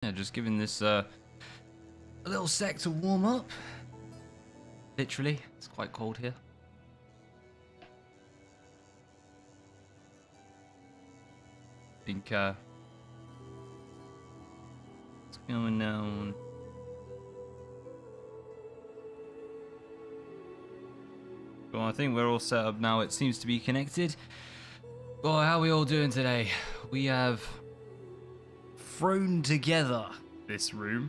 Yeah, just giving this a little sec to warm up. Literally, it's quite cold here. I think it's going down. Well, I think we're all set up now. It seems to be connected. Boy, how are we all doing today? We have thrown together this room.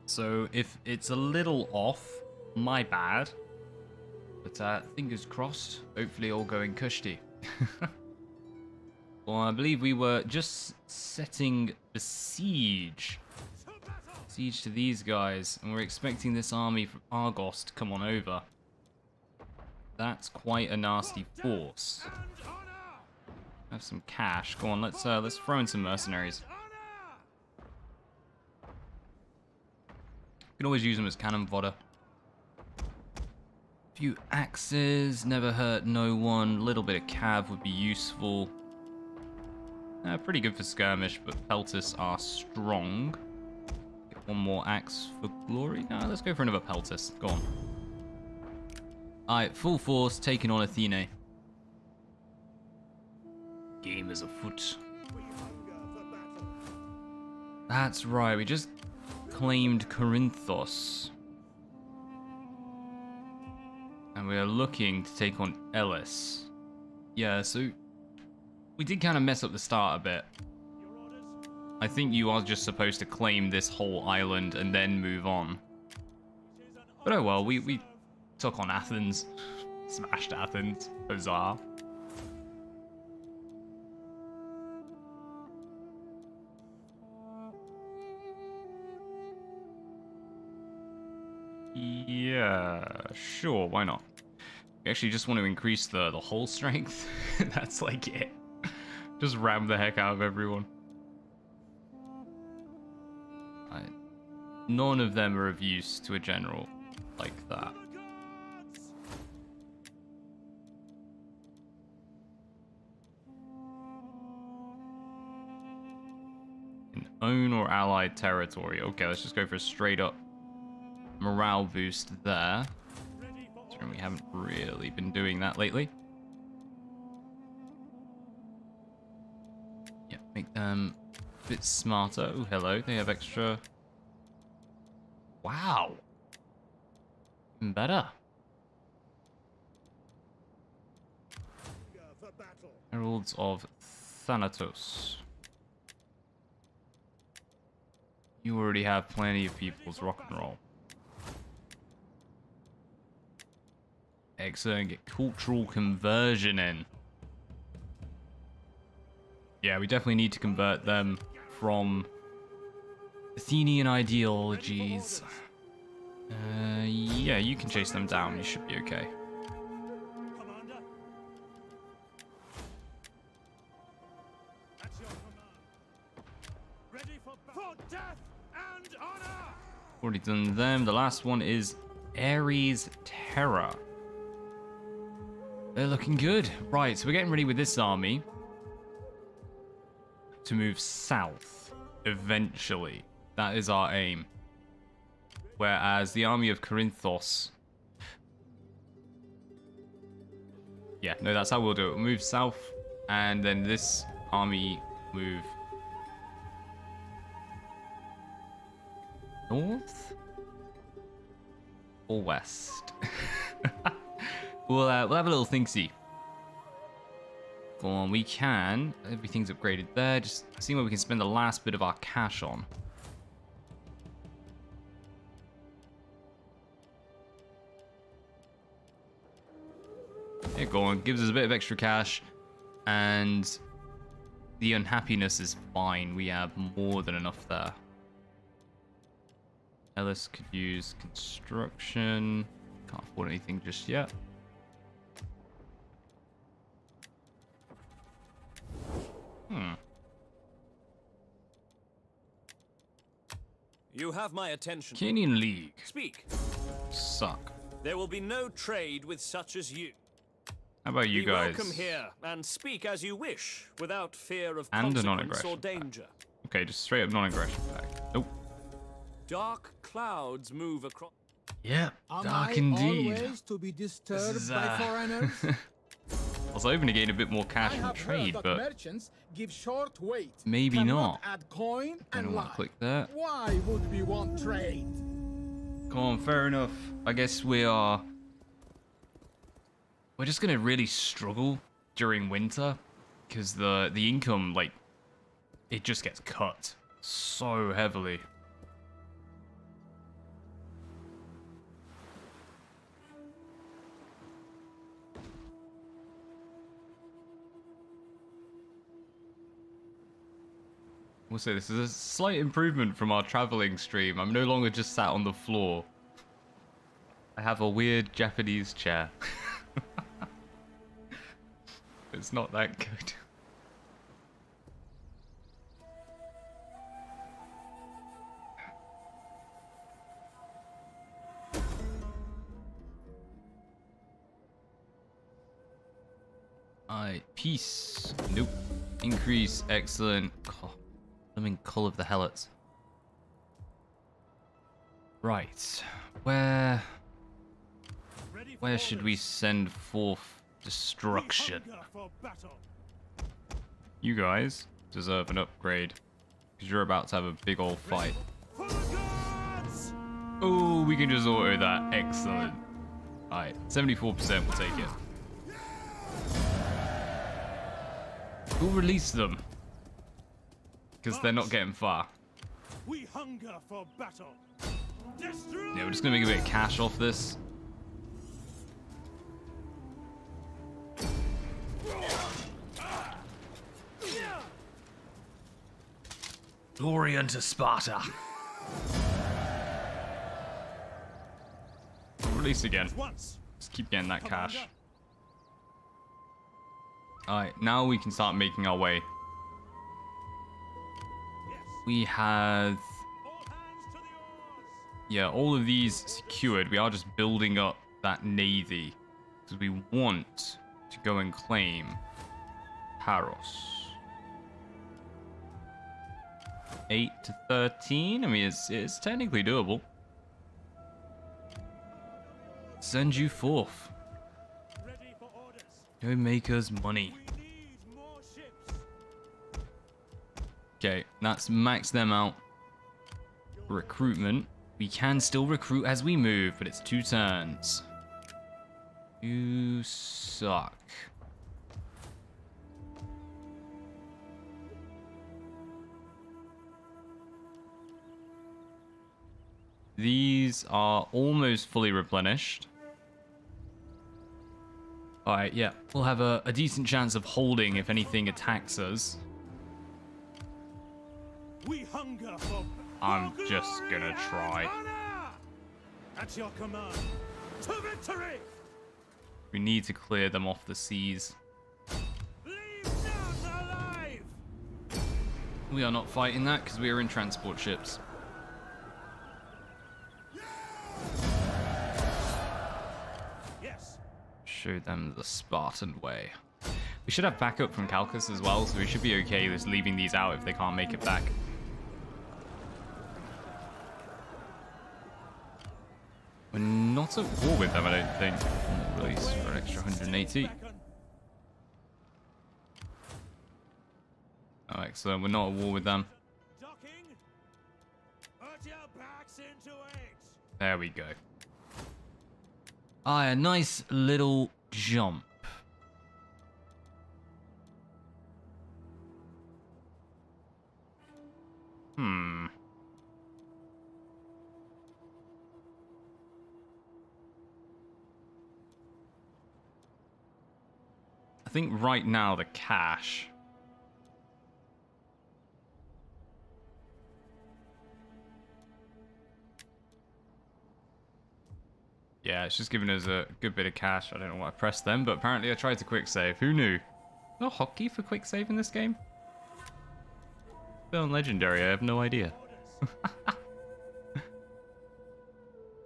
So if it's a little off, my bad. But fingers crossed, hopefully all going cushy. Well, I believe we were just setting the siege to these guys, and we're expecting this army from Argos to come on over. That's quite a nasty force. Have some cash. Go on, let's throw in some mercenaries. You can always use them as cannon fodder. A few axes, never hurt no one. A little bit of cav would be useful. Pretty good for skirmish, but peltis are strong. Get one more axe for glory. No, let's go for another peltis. Go on. Alright, full force, taking on Athene. Game is afoot. That's right, we just claimed Corinthos. And we are looking to take on Elis. Yeah, so we did kind of mess up the start a bit. I think you are just supposed to claim this whole island and then move on. But oh well, we took on Athens. Smashed Athens. Bizarre. Yeah, sure, why not? We actually just want to increase the whole strength. That's like it. Just ram the heck out of everyone. None of them are of use to a general like that. In own or allied territory. Okay, let's just go for a straight up morale boost there. We haven't really been doing that lately. Yeah, make them a bit smarter. Oh, hello. They have extra. Wow. Even better. Heralds of Thanatos. You already have plenty of people's rock and roll. Excellent, get cultural conversion in. Yeah, we definitely need to convert them from Athenian ideologies. Yeah, you can chase them down, you should be okay. Already done them. The last one is Ares Terror. They're looking good. Right, so we're getting ready with this army to move south eventually. That is our aim. Whereas the army of Corinthos... Yeah, no, that's how we'll do it. We'll move south, and then this army move north or west. We'll have a little think-see. Go on, we can. Everything's upgraded there. Just seeing where we can spend the last bit of our cash on. Yeah, go on. Gives us a bit of extra cash. And the unhappiness is fine. We have more than enough there. Ellis could use construction. Can't afford anything just yet. You have my attention. Kenyan League. Speak. Suck. There will be no trade with such as you. How about you guys? Welcome here and speak as you wish, without fear of And a consequence or non-aggression. danger. Okay, just straight up non-aggression back. Nope. Dark clouds move across. Yeah, Am dark I indeed. always to be disturbed is, by foreigners? I was hoping to gain a bit more cash I from have trade, heard that but merchants give short weight. maybe cannot not. add coin I and don't want lie. to click that. Why would we want trade? Come on, fair enough. I guess we're just gonna really struggle during winter because the income, like, it just gets cut so heavily. We'll say this is a slight improvement from our traveling stream. I'm no longer just sat on the floor. I have a weird Japanese chair. It's not that good. Alright, peace. Nope. Increase, excellent. I'm in Cull of the Helots. Right. Where should we send forth destruction? You guys deserve an upgrade. Because you're about to have a big old fight. Oh, we can just auto that. Excellent. Alright, 74% will take it. We'll release them. Because they're not getting far. We hunger for battle. Destroy. Yeah, we're just gonna make a bit of cash off this. Glory unto Sparta. Release again. Once. Just keep getting that cash. Commander. Alright, now we can start making our way. Yes. We have... All hands to the oars. yeah, all of these secured. We are just building up that navy. Because we want to go and claim Paros. 8 to 13. I mean, it's technically doable. Send you forth. Ready for orders. Go make us money. We need more ships. Okay, that's max them out. Recruitment. We can still recruit as we move, but it's 2 turns. You suck. These are almost fully replenished. Alright, yeah. We'll have a decent chance of holding if anything attacks us. We hunger for. I'm for just glory gonna and try. honor! At your command. To victory. We need to clear them off the seas. Leave none alive. We are not fighting that because we are in transport ships. Yes. Show them the Spartan way. We should have backup from Calcus as well, so we should be okay with leaving these out if they can't make it back. We're not at war with them, I don't think. Release for an extra 180. Oh, excellent. We're not at war with them. Docking. Put your backs into it. There we go. Ah, a nice little jump. I think right now the cash. Yeah, it's just giving us a good bit of cash. I don't know why I pressed them, but apparently I tried to quick save. Who knew? No hotkey for quick save in this game? Still legendary, I have no idea.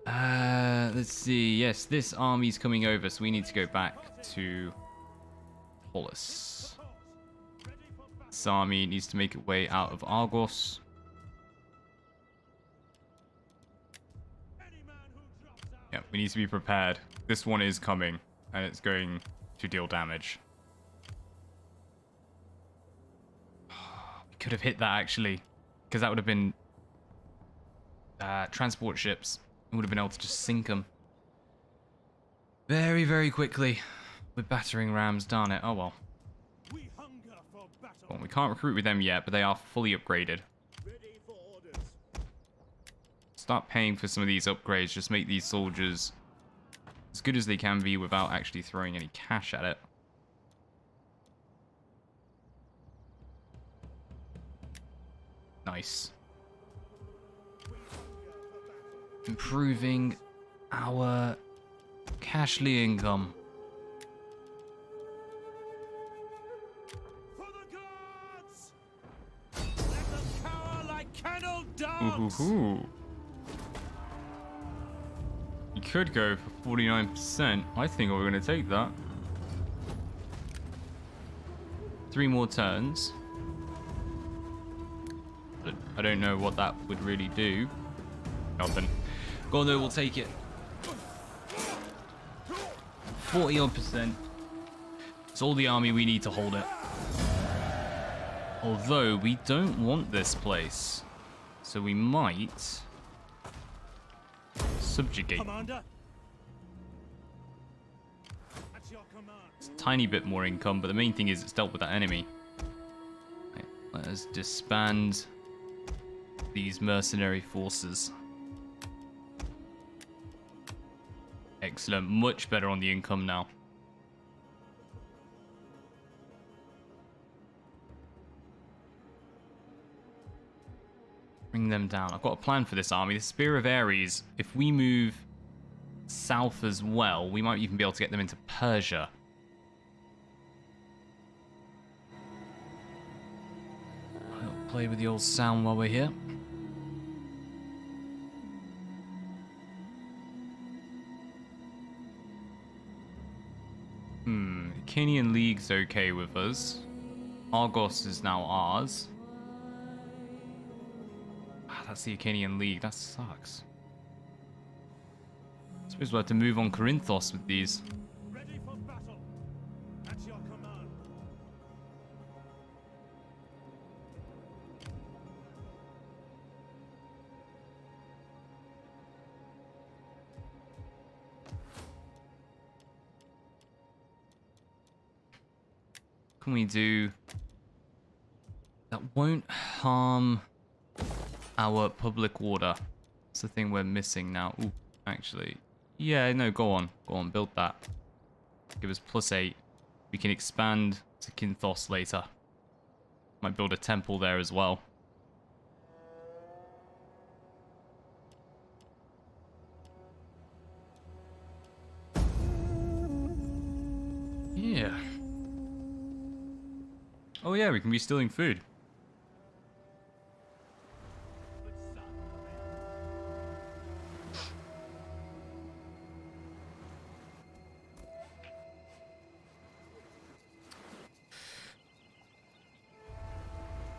Let's see. Yes, this army's coming over, so we need to go back to Polis. This army needs to make its way out of Argos. Yeah, we need to be prepared. This one is coming, and it's going to deal damage. We could have hit that, actually, because that would have been transport ships. We would have been able to just sink them very, very quickly with battering rams. Darn it. Oh, well. We hunger for battle. Well, we can't recruit with them yet, but they are fully upgraded. Ready for orders. Start paying for some of these upgrades. Just make these soldiers as good as they can be without actually throwing any cash at it. Nice. Improving our cashly income. For the gods! Let them cower like kennelled dogs! Ooh. You could go for 49%. I think we're going to take that. 3 more turns. But I don't know what that would really do. Nothing. Go on though, we'll take it. 40-odd%. It's all the army we need to hold it. Although, we don't want this place. So we might subjugate. Commander. At your command. It's a tiny bit more income, but the main thing is it's dealt with that enemy. Right, let us disband these mercenary forces. Excellent, much better on the income now. Bring them down. I've got a plan for this army. The Spear of Ares, if we move south as well, we might even be able to get them into Persia. I'll play with the old sound while we're here. Achaean League's okay with us. Argos is now ours. That's the Achaean League. That sucks. I suppose we'll have to move on Corinthos with these. Ready for battle. At your command. Can we do that? Won't harm our public order. That's the thing we're missing now. Ooh, actually, yeah, no, go on, build that. Give us +8. We can expand to Kinthos later. Might build a temple there as well. Yeah. Oh yeah, we can be stealing food.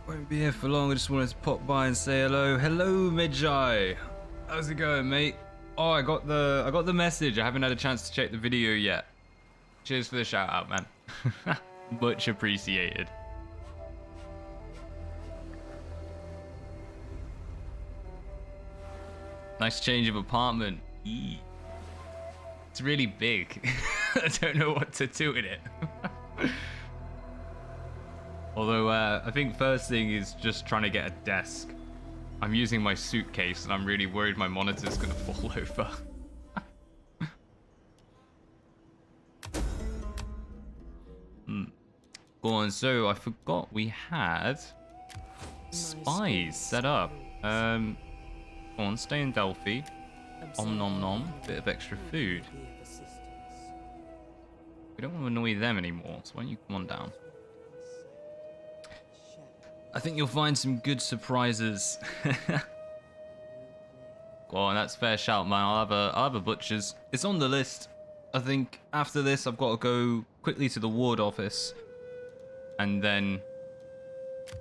Won't be here for long. I just wanted to pop by and say hello. Hello, Medjai. How's it going, mate? Oh, I got the message. I haven't had a chance to check the video yet. Cheers for the shout out, man. Much appreciated. Nice change of apartment. Eee. It's really big. I don't know what to do with it. Although, I think first thing is just trying to get a desk. I'm using my suitcase and I'm really worried my monitor's gonna fall over. Go on, so I forgot we had spies set up. Go on, stay in Delphi. Om nom nom, bit of extra food. We don't want to annoy them anymore, so why don't you come on down? I think you'll find some good surprises. Go on, that's fair shout, man. I'll have a butcher's. It's on the list. I think after this, I've got to go quickly to the ward office, and then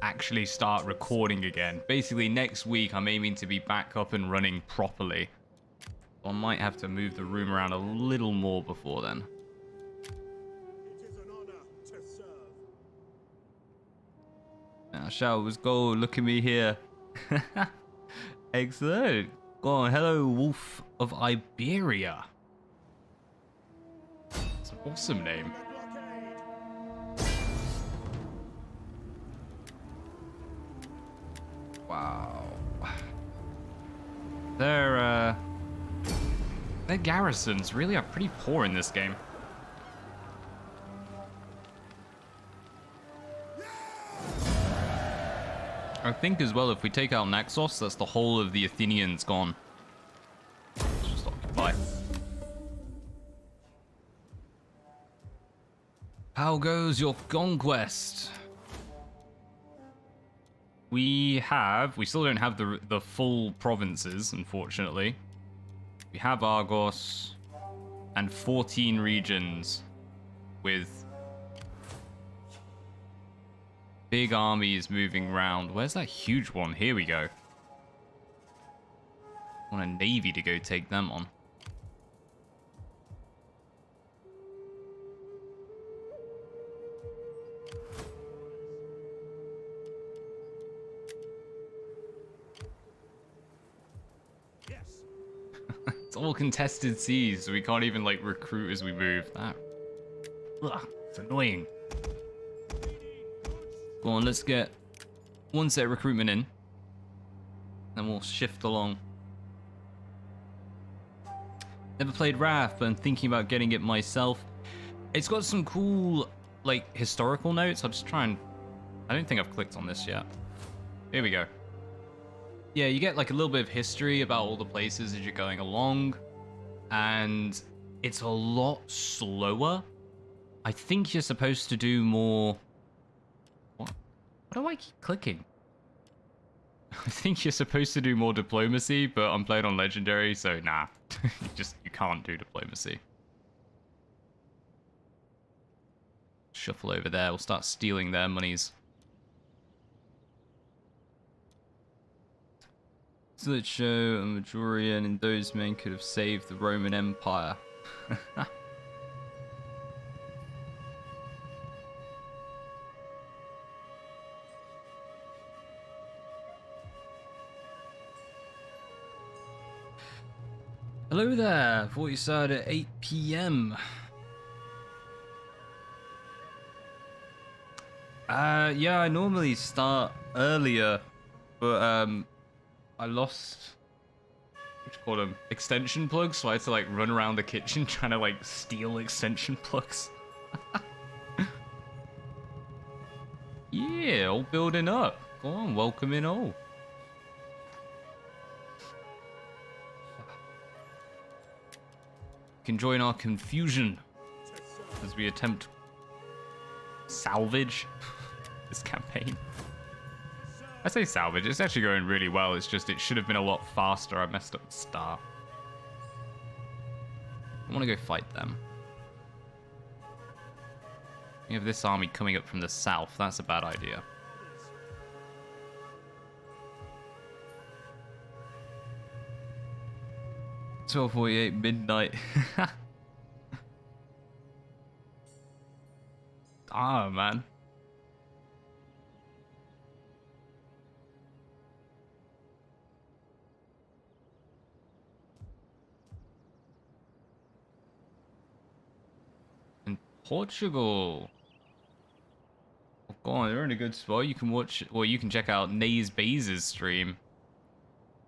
actually start recording again. Basically, next week I'm aiming to be back up and running properly. So I might have to move the room around a little more before then. It is an honor to serve. Now, shall we go? Look at me here. Excellent. Go on. Hello, Wolf of Iberia. It's an awesome name. Wow. Their garrisons really are pretty poor in this game. I think as well, if we take out Naxos, that's the whole of the Athenians gone. Let's just occupy. How goes your conquest? We still don't have the full provinces, unfortunately. We have Argos and 14 regions with big armies moving around. Where's that huge one? Here we go. I want a navy to go take them on. Yes. It's all contested seas, so we can't even like recruit as we move. It's annoying. Go on, let's get one set of recruitment in. Then we'll shift along. Never played Wrath, but I'm thinking about getting it myself. It's got some cool, like, historical notes. I'll just try and... I don't think I've clicked on this yet. Here we go. Yeah, you get, like, a little bit of history about all the places as you're going along. And it's a lot slower. I think you're supposed to do more... What do I keep clicking? I think you're supposed to do more diplomacy, but I'm playing on legendary, so nah. you can't do diplomacy. Shuffle over there, we'll start stealing their monies. So let's show a Majorian and those men could have saved the Roman Empire. Hello there, thought you started at 8 PM. Yeah, I normally start earlier, but I lost, what do you call them, extension plugs, so I had to like run around the kitchen trying to like steal extension plugs. Yeah, all building up. Go on, welcome in all. Can join our confusion as we attempt salvage this campaign. I say salvage, it's actually going really well. It's just it should have been a lot faster. I messed up the start. I want to go fight them. We have this army coming up from the south. That's a bad idea. $12:48 midnight. Ah, man. In Portugal. Oh, go on, they're in a good spot. You can watch, or you can check out Naze Baze's stream.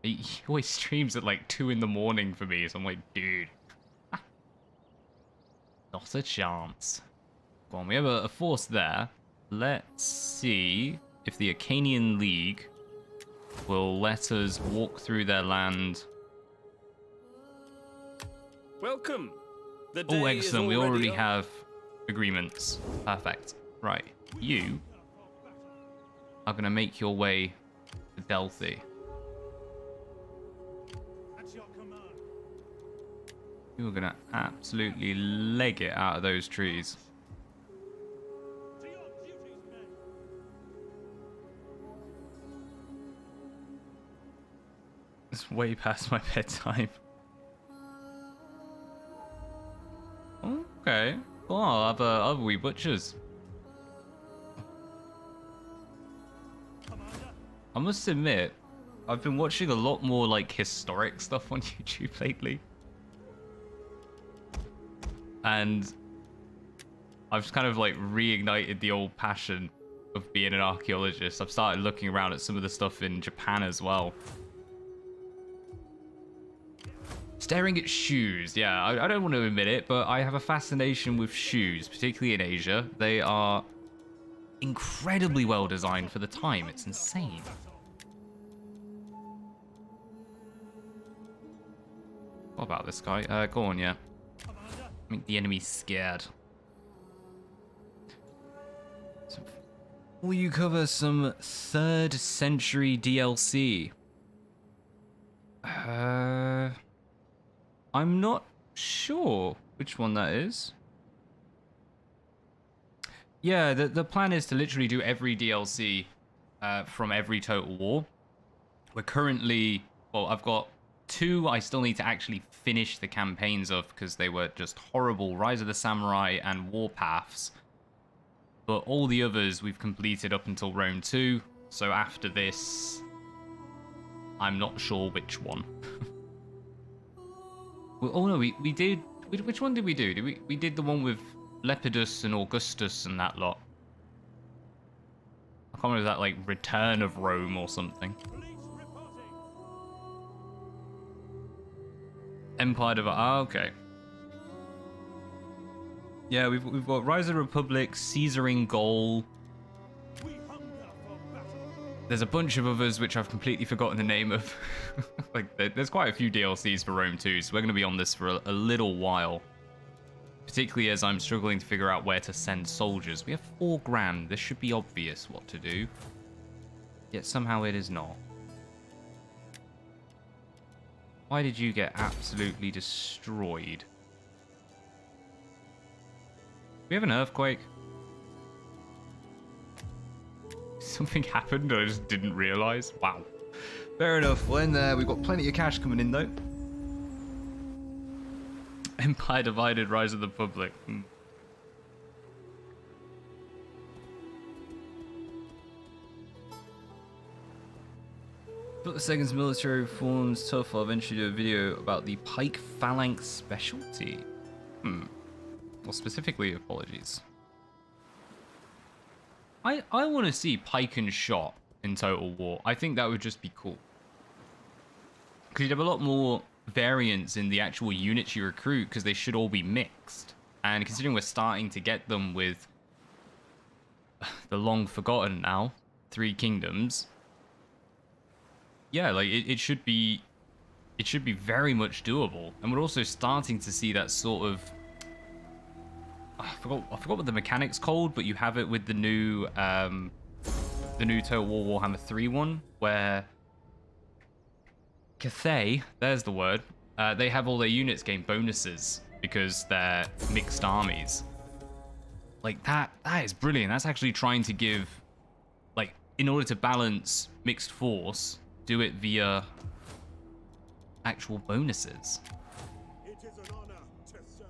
He always streams at like 2 in the morning for me, so I'm like, dude. Not a chance. Go on, we have a force there. Let's see if the Acanian League will let us walk through their land. Welcome. The Oh, day is excellent. We already on. have agreements. Perfect. Right. You are going to make your way to Delphi. At your command. You are going to absolutely leg it out of those trees. To your duties, men. It's way past my bedtime. Okay. Well, I'll have a wee butchers. I must admit, I've been watching a lot more like historic stuff on YouTube lately. And I've just kind of like reignited the old passion of being an archaeologist. I've started looking around at some of the stuff in Japan as well. Staring at shoes. Yeah, I don't want to admit it, but I have a fascination with shoes, particularly in Asia. They are incredibly well designed for the time. It's insane. What about this guy? Go on, yeah. Make the enemy scared. So, will you cover some 3rd century DLC? I'm not sure which one that is. Yeah, the plan is to literally do every DLC from every Total War. We're currently, well, I've got 2 I still need to actually finish the campaigns of because they were just horrible. Rise of the Samurai and Warpaths. But all the others we've completed up until Rome 2. So after this, I'm not sure which one. Well, oh no, we did. Which one did we do? We did the one with Lepidus and Augustus and that lot. I can't remember, that like Return of Rome or something. Empire of okay. Yeah, we've got Rise of the Republic, Caesar in Gaul. There's a bunch of others which I've completely forgotten the name of. Like, there's quite a few DLCs for Rome 2, so we're going to be on this for a little while. Particularly as I'm struggling to figure out where to send soldiers. We have 4 grand. This should be obvious what to do. Yet somehow it is not. Why did you get absolutely destroyed? We have an earthquake. Something happened I just didn't realize. Wow. Fair enough. When we've got plenty of cash coming in though. Empire divided, Rise of the Republic. But the second's military reforms tough. I'll eventually do a video about the pike phalanx specialty. Well, specifically, apologies. I want to see pike and shot in Total War. I think that would just be cool. Because you'd have a lot more variance in the actual units you recruit, because they should all be mixed. And considering we're starting to get them with the long forgotten now 3 kingdoms, yeah, like it should be very much doable. And we're also starting to see that sort of, I forgot what the mechanic's called, but you have it with the new Total War Warhammer 3 one, where Cathay, there's the word, they have all their units gain bonuses because they're mixed armies. Like that is brilliant. That's actually trying to give, like, in order to balance mixed force, do it via actual bonuses. It is an honor to serve.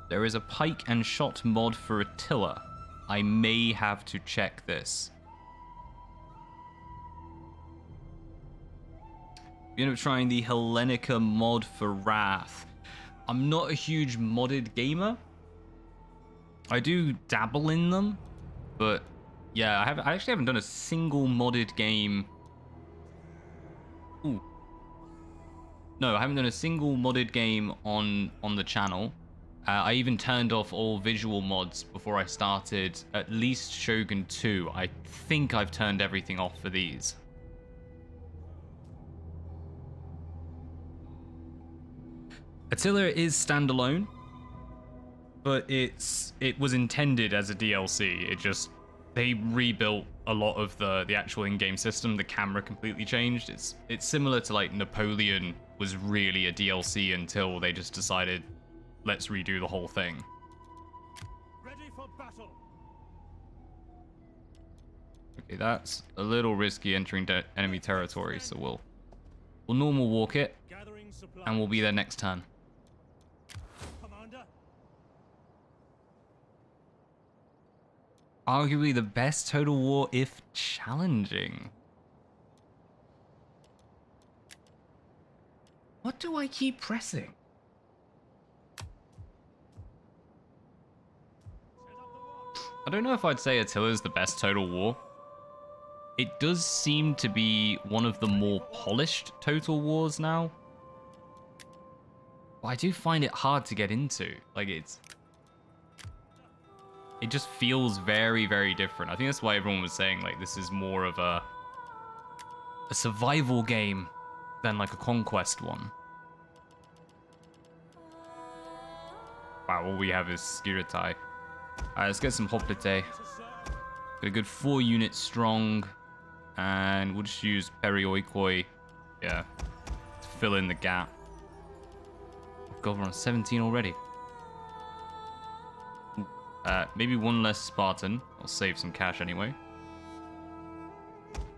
There is a pike and shot mod for Attila. I may have to check this. We end up trying the Hellenica mod for Wrath. I'm not a huge modded gamer. I do dabble in them, but yeah, I actually haven't done a single modded game. Ooh. No, I haven't done a single modded game on the channel. I even turned off all visual mods before I started at least Shogun 2. I think I've turned everything off for these. Attila is standalone, but it was intended as a DLC. They rebuilt a lot of the actual in-game system. The camera completely changed. It's similar to like Napoleon was really a DLC until they just decided, let's redo the whole thing. Ready for battle. Okay, that's a little risky entering enemy territory, so we'll normal walk it, Gathering supplies. and we'll be there next turn. Commander. Arguably the best Total War if challenging. What do I keep pressing? I don't know if I'd say Attila's the best Total War. It does seem to be one of the more polished Total Wars now. But I do find it hard to get into. Like, it just feels very, very different. I think that's why everyone was saying, like, this is more of a survival game than, like, a conquest one. Wow, all we have is skirmishers. Alright, let's get some hoplite. Got a good 4 units strong. And we'll just use perioikoi, yeah, to fill in the gap. Oh God, we're on 17 already. Maybe one less Spartan. I'll save some cash anyway.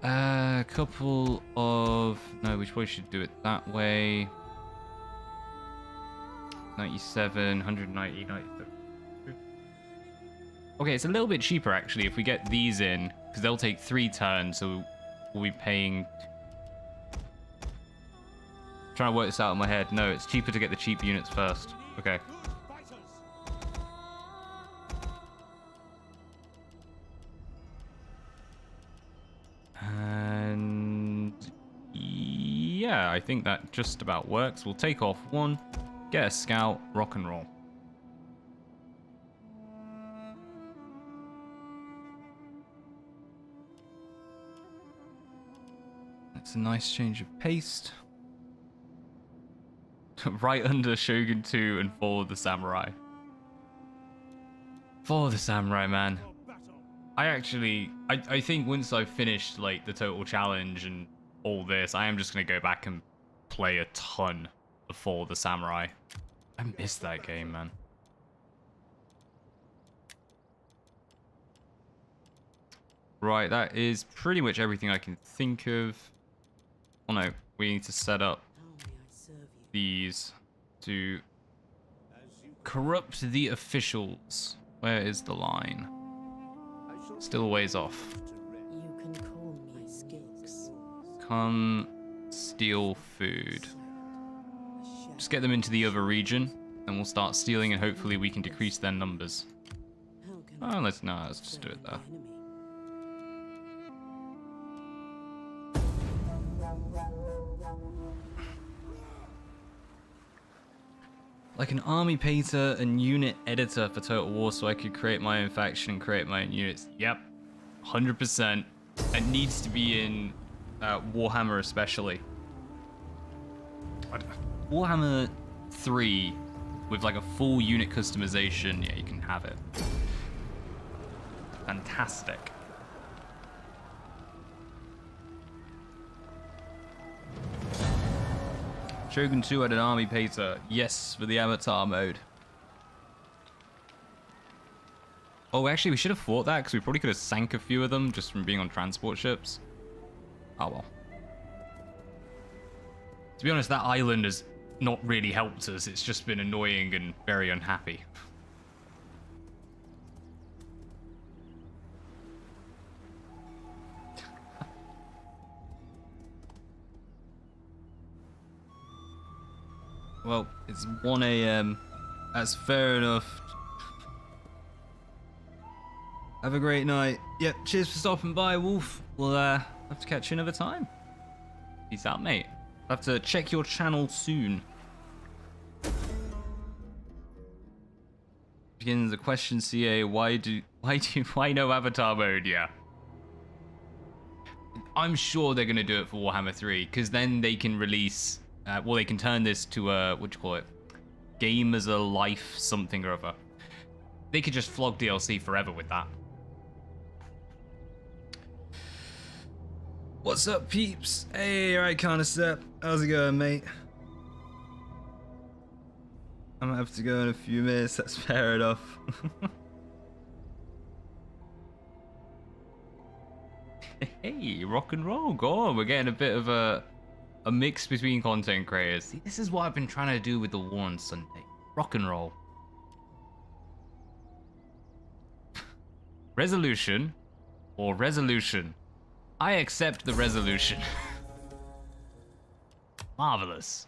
Couple of... No, we probably should do it that way. 97, 190, 97. Okay, it's a little bit cheaper actually if we get these in, because they'll take 3 turns, so we'll be paying... Trying to work this out in my head. No, it's cheaper to get the cheap units first. Okay. Fighters. And... yeah, I think that just about works. We'll take off 1, get a scout, rock and roll. It's a nice change of pace. Right under Shogun 2 and Fall of the Samurai. Fall of the Samurai, man. I think once I've finished like the total challenge and all this, I am just gonna go back and play a ton of Fall of the Samurai. I missed that game, man. Right, that is pretty much everything I can think of. Oh no, we need to set up these to corrupt the officials. Where is the line? Still a ways off. You can call me Skilks. Come steal food. Just get them into the other region, and we'll start stealing, and hopefully we can decrease their numbers. Oh, let's just do it there. Like an army painter and unit editor for Total War, so I could create my own faction and create my own units. Yep, 100%. It needs to be in Warhammer especially. Warhammer 3 with like a full unit customization, yeah, you can have it. Fantastic. Shogun 2 had an army painter. Yes, for the avatar mode. Oh, actually, we should have fought that because we probably could have sank a few of them just from being on transport ships. Oh well. To be honest, that island has not really helped us. It's just been annoying and very unhappy. Well, it's 1 AM. That's fair enough. Have a great night. Yep, cheers for stopping by, Wolf. We'll have to catch you another time. Peace out, mate. I'll have to check your channel soon. Begins the question, CA. Why no avatar mode? Yeah. I'm sure they're gonna do it for Warhammer 3 because then they can release. Well, they can turn this to a, what do you call it? Game as a life something or other. They could just flog DLC forever with that. What's up, peeps? Hey, alright, Concept. How's it going, mate? I'm gonna have to go in a few minutes, that's fair enough. Hey, rock and roll, go on. We're getting a bit of a mix between content creators. See, this is what I've been trying to do with the war on Sunday. Rock and roll. Resolution or resolution? I accept the resolution. Marvelous.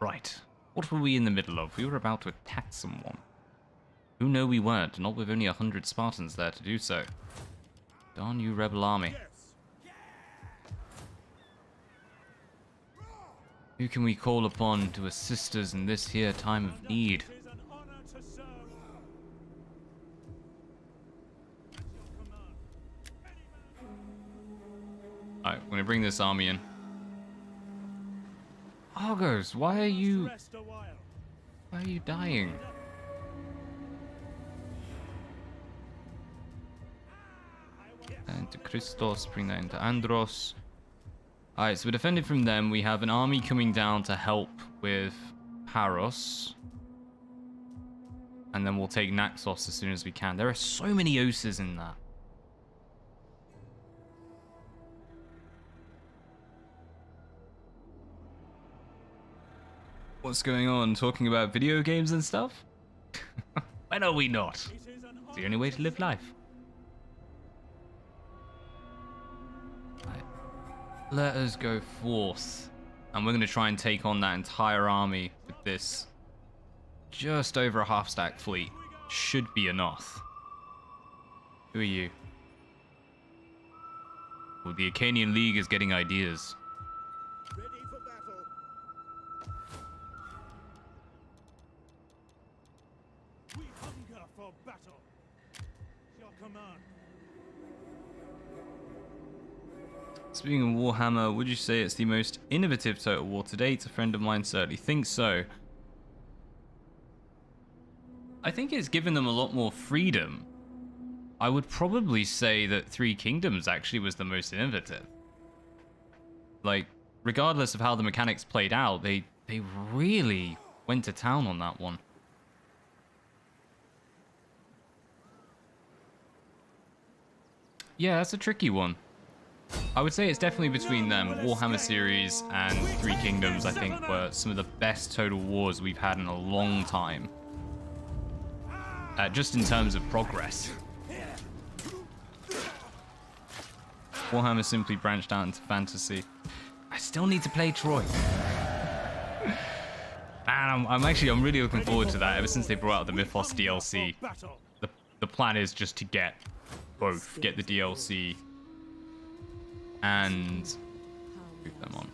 Right. What were we in the middle of? We were about to attack someone. Who know we weren't, not with only 100 Spartans there to do so. Darn you, rebel army. Who can we call upon to assist us in this here time of need? Alright, I'm gonna bring this army in. Argos, why are you dying? Into Christos, bring that into Andros. Alright, so we're defended from them. We have an army coming down to help with Paros. And then we'll take Naxos as soon as we can. There are so many Oses in that. What's going on? Talking about video games and stuff? When are we not? It's the only way to live life. Let us go forth, and we're going to try and take on that entire army with this just over a half-stack fleet. Should be enough. Who are you? Well, the Acanian League is getting ideas. Ready for battle. We hunger for battle. Your command. Speaking of Warhammer, would you say it's the most innovative Total War to date? A friend of mine certainly thinks so. I think it's given them a lot more freedom. I would probably say that Three Kingdoms actually was the most innovative. Like, regardless of how the mechanics played out, they really went to town on that one. Yeah, that's a tricky one. I would say it's definitely between them. Warhammer series and Three Kingdoms, I think, were some of the best Total Wars we've had in a long time. Just in terms of progress. Warhammer simply branched out into fantasy. I still need to play Troy. And I'm really looking forward to that. Ever since they brought out the Mythos DLC, the plan is just to get both. Get the DLC and move them on,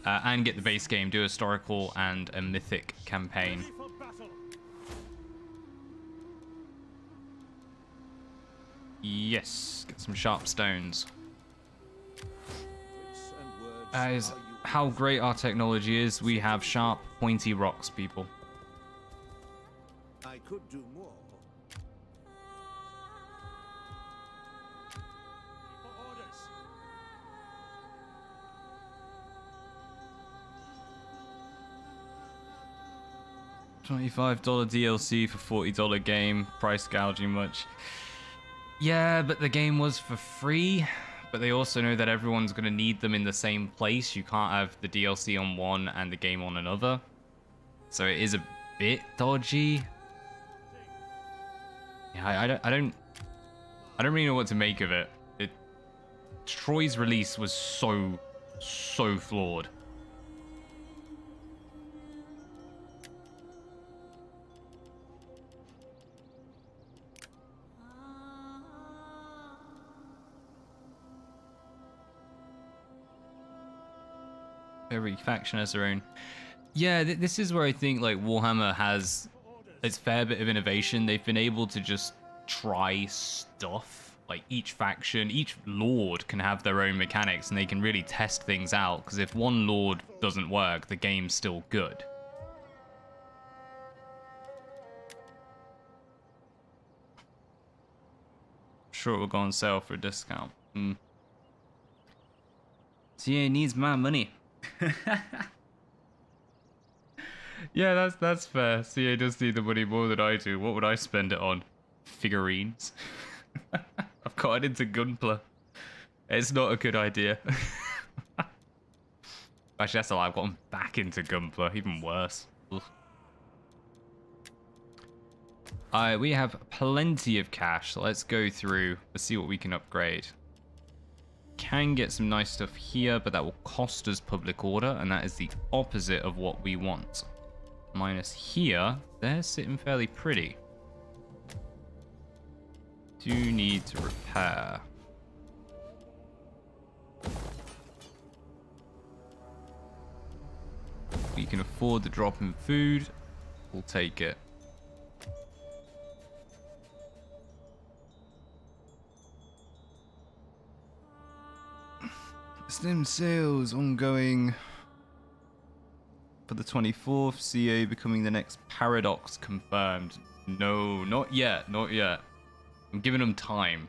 and get the base game, do a historical and a mythic campaign. Yes, get some sharp stones. As how great our technology is, we have sharp, pointy rocks, people. I could do more. $25 DLC for $40 game, price gouging much. Yeah, but the game was for free, but they also know that everyone's going to need them in the same place. You can't have the DLC on one and the game on another. So it is a bit dodgy. Yeah, I don't really know what to make of it. Troy's release was so flawed. Every faction has their own. Yeah, this is where I think like Warhammer has its fair bit of innovation. They've been able to just try stuff. Like each faction, each lord can have their own mechanics, and they can really test things out. Because if one lord doesn't work, the game's still good. Sure, it will go on sale for a discount. CA needs my money. Yeah, that's fair. CA does need the money more than I do. What would I spend it on? figurines. I've gotten into Gunpla. It's not a good idea. Actually, that's a lie. I've gotten back into Gunpla. Even worse. Ugh. We have plenty of cash, so let's go through. Let's see what we can upgrade. Can get some nice stuff here, but that will cost us public order, and that is the opposite of what we want. Minus here, they're sitting fairly pretty. Do need to repair. We can afford the drop in food. We'll take it. Slim sales ongoing for the 24th. CA becoming the next Paradox confirmed. No, not yet. Not yet. I'm giving them time.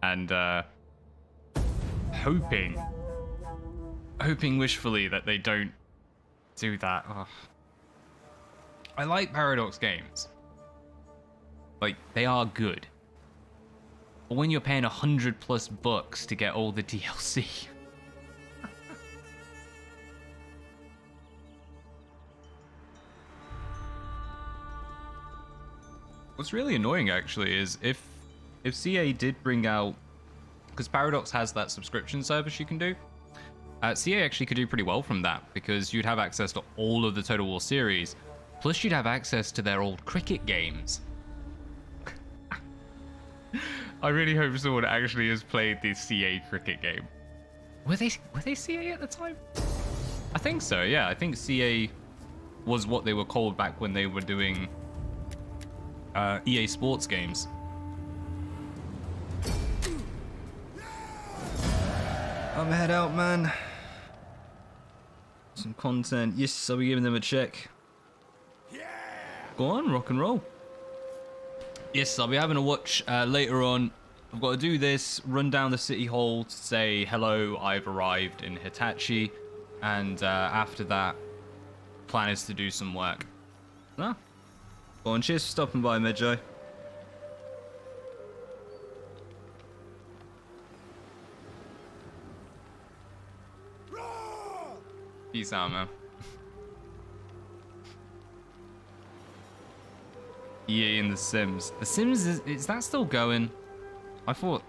And hoping wishfully that they don't do that. Ugh. I like Paradox games. Like, they are good. But when you're paying $100+ to get all the DLC. What's really annoying actually is if CA did bring out, because Paradox has that subscription service you can do, CA actually could do pretty well from that, because you'd have access to all of the Total War series, plus you'd have access to their old cricket games. I really hope someone actually has played the CA cricket game. Were they CA at the time? I think so, yeah. I think CA was what they were called back when they were doing EA Sports games. I'm head out, man. Some content. Yes, I'll be giving them a check. Go on, rock and roll. Yes, I'll be having a watch later on. I've got to do this, run down the city hall to say hello, I've arrived in Hitachi, and after that, plan is to do some work. Ah. Go on, cheers for stopping by, Medjay. Peace out, man. EA and The Sims. The Sims, is that still going? I thought,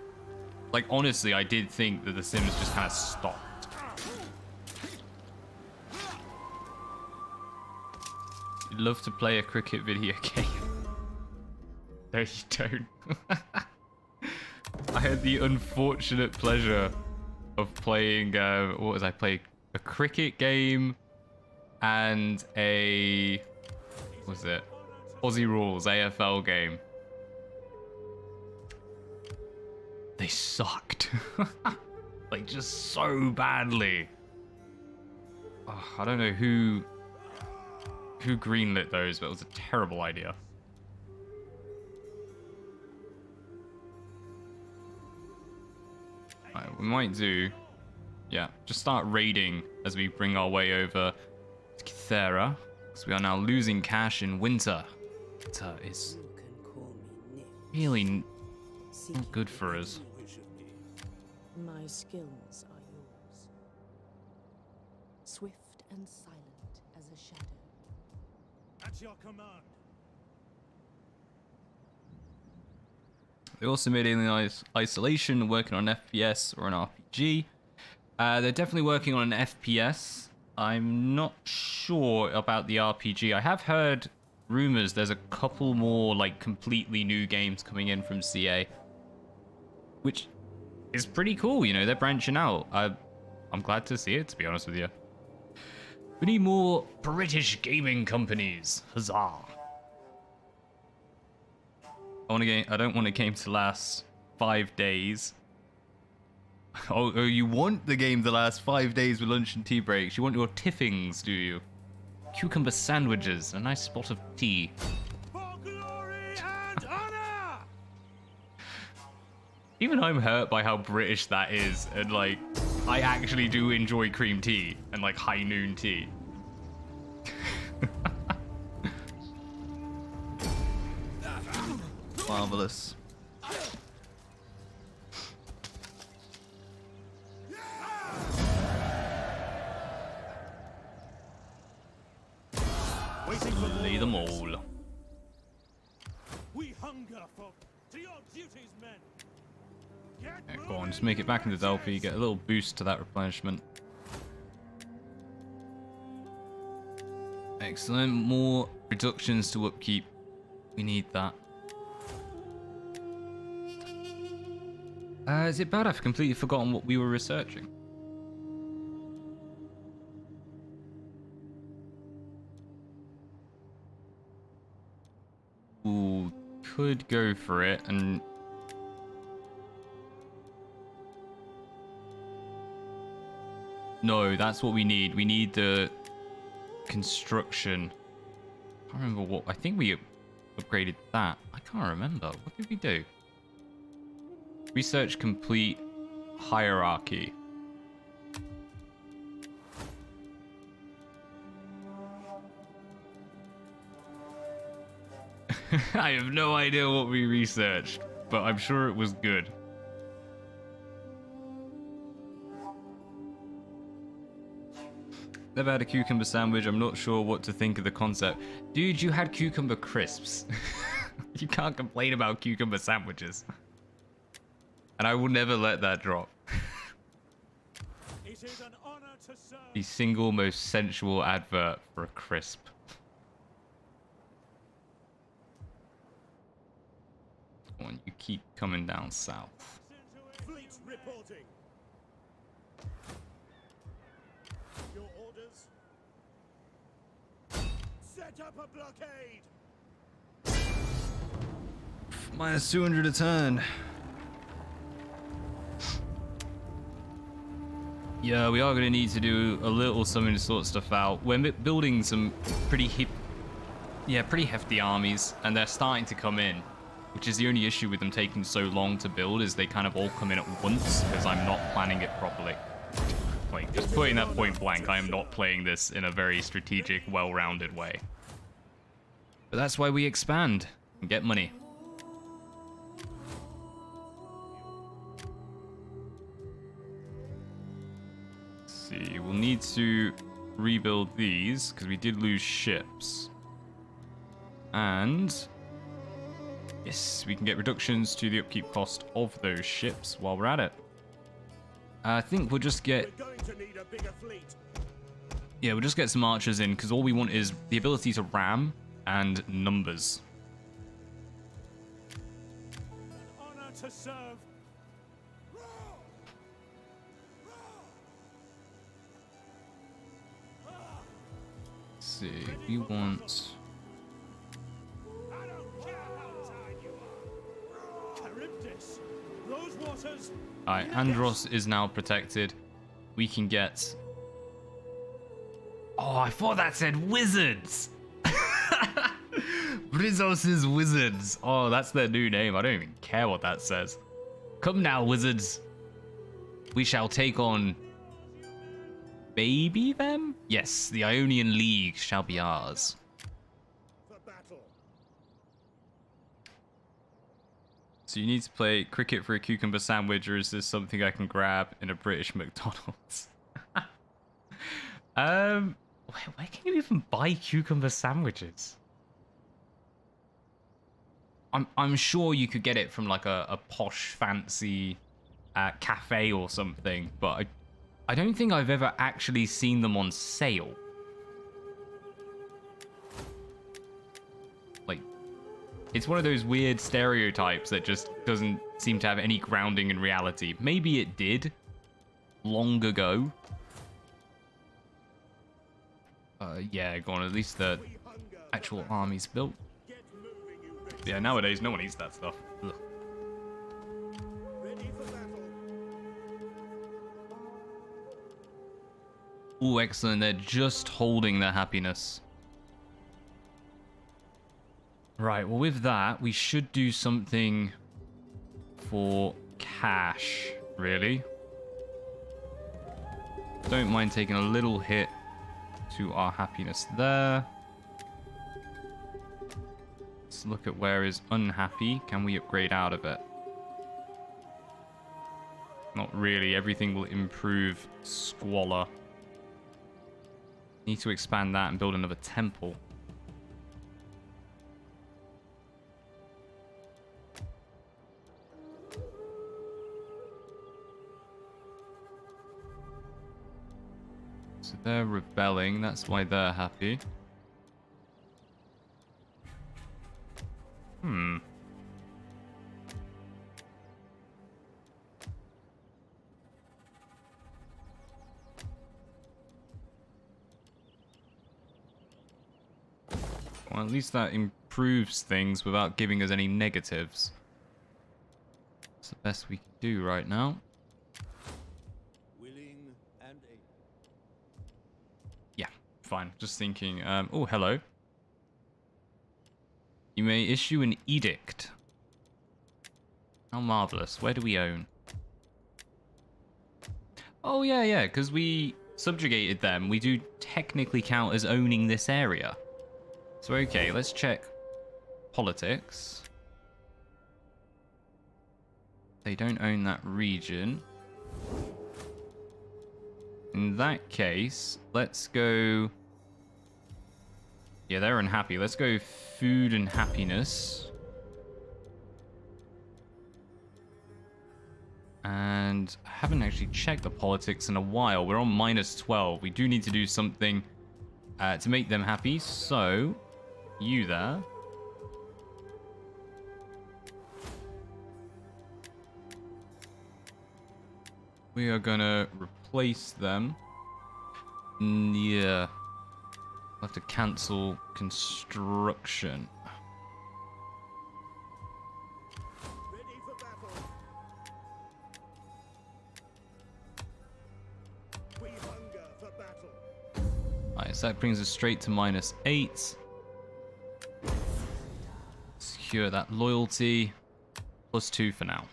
like, honestly, I did think that The Sims just kind of stopped. You'd love to play a cricket video game. No, you don't. I had the unfortunate pleasure of playing, what was I playing? A cricket game and a, what was it? Aussie Rules AFL game. They sucked. Like, just so badly. Oh, I don't know who greenlit those, but it was a terrible idea. Right, we might do, yeah, just start raiding as we bring our way over to Kythera, because we are now losing cash in winter. Winter is really not good for us. My skills are yours. Swift and silent as a shadow. At your command. They also made Alien Isolation, working on an FPS or an RPG. They're definitely working on an FPS. I'm not sure about the RPG. I have heard rumors there's a couple more like completely new games coming in from CA, which is pretty cool. You know, they're branching out. I'm glad to see it, to be honest with you. We need more British gaming companies. Huzzah! I don't want a game to last 5 days. Oh, you want the game to last 5 days with lunch and tea breaks. You want your tiffings, do you? Cucumber sandwiches, a nice spot of tea. For glory and honor! Even I'm hurt by how British that is, and like, I actually do enjoy cream tea and like high noon tea. Marvelous. Slay them all. We hunger for to your duties, men. Get Yeah, go on, just make it back into Delphi, get a little boost to that replenishment. Excellent, more reductions to upkeep. We need that. Is it bad I've completely forgotten what we were researching? Ooh, could go for it and... No, that's what we need. We need the construction. I can't remember what... I think we upgraded that. I can't remember. What did we do? Research complete hierarchy. I have no idea what we researched, but I'm sure it was good. Never had a cucumber sandwich. I'm not sure what to think of the concept. Dude, you had cucumber crisps. You can't complain about cucumber sandwiches. And I will never let that drop. It is an honor to serve. The single most sensual advert for a crisp. Come on, you keep coming down south. Fleet reporting. Your orders. Set up a blockade. Minus 200 a turn. Yeah, we are going to need to do a little something to sort stuff out. We're building some pretty hefty armies, and they're starting to come in, which is the only issue with them taking so long to build, is they kind of all come in at once, because I'm not planning it properly. Like, just putting that point blank, I am not playing this in a very strategic, well-rounded way. But that's why we expand and get money. See, we'll need to rebuild these because we did lose ships. And yes, we can get reductions to the upkeep cost of those ships while we're at it. I think we'll just get... We're going to need a bigger fleet. Yeah, we'll just get some archers in because all we want is the ability to ram and numbers. An honor to serve. Let's see, we want... I don't care how tired you are. Charybdis. Those waters. Alright, Andros is now protected. We can get... Oh, I thought that said wizards! Brizos' wizards. Oh, that's their new name. I don't even care what that says. Come now, wizards. We shall take on... Baby them? Yes, the Ionian League shall be ours. For battle. So you need to play cricket for a cucumber sandwich, or is this something I can grab in a British McDonald's? Where can you even buy cucumber sandwiches? I'm sure you could get it from like a posh, fancy cafe or something, but I don't think I've ever actually seen them on sale. Like, it's one of those weird stereotypes that just doesn't seem to have any grounding in reality. Maybe it did long ago. Yeah, go on, at least the actual army's built. Yeah, nowadays no one eats that stuff. Ugh. Ready for battle. Ooh, excellent. They're just holding their happiness. Right, well with that, we should do something for cash, really. Don't mind taking a little hit to our happiness there. Let's look at where is unhappy. Can we upgrade out of it? Not really. Everything will improve squalor. Need to expand that and build another temple. So they're rebelling. That's why they're happy. Well, at least that improves things without giving us any negatives. That's the best we can do right now. Willing and able. Yeah, fine. Just thinking. Oh, hello. You may issue an edict. How marvelous. Where do we own? Oh, yeah, because we subjugated them. We do technically count as owning this area. So, okay, let's check politics. They don't own that region. In that case, let's go... Yeah, they're unhappy. Let's go food and happiness. And I haven't actually checked the politics in a while. We're on -12. We do need to do something to make them happy. So, you there. We are gonna replace them. Yeah. I'll have to cancel construction. Ready for battle. We hunger for battle. Alright, so that brings us straight to -8. Secure that loyalty. +2 for now.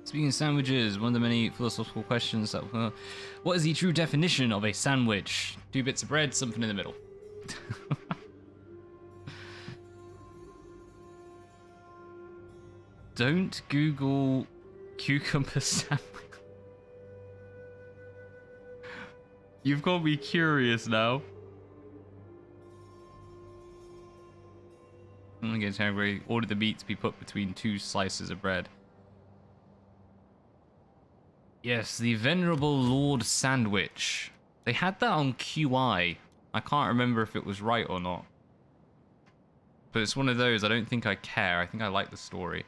Speaking of sandwiches, one of the many philosophical questions that what is the true definition of a sandwich? 2 bits of bread, something in the middle. Don't Google cucumber sandwich. You've got me curious now. I'm gonna get angry. Order the meat to be put between 2 slices of bread. Yes, the Venerable Lord Sandwich. They had that on QI. I can't remember if it was right or not. But it's one of those, I don't think I care. I think I like the story.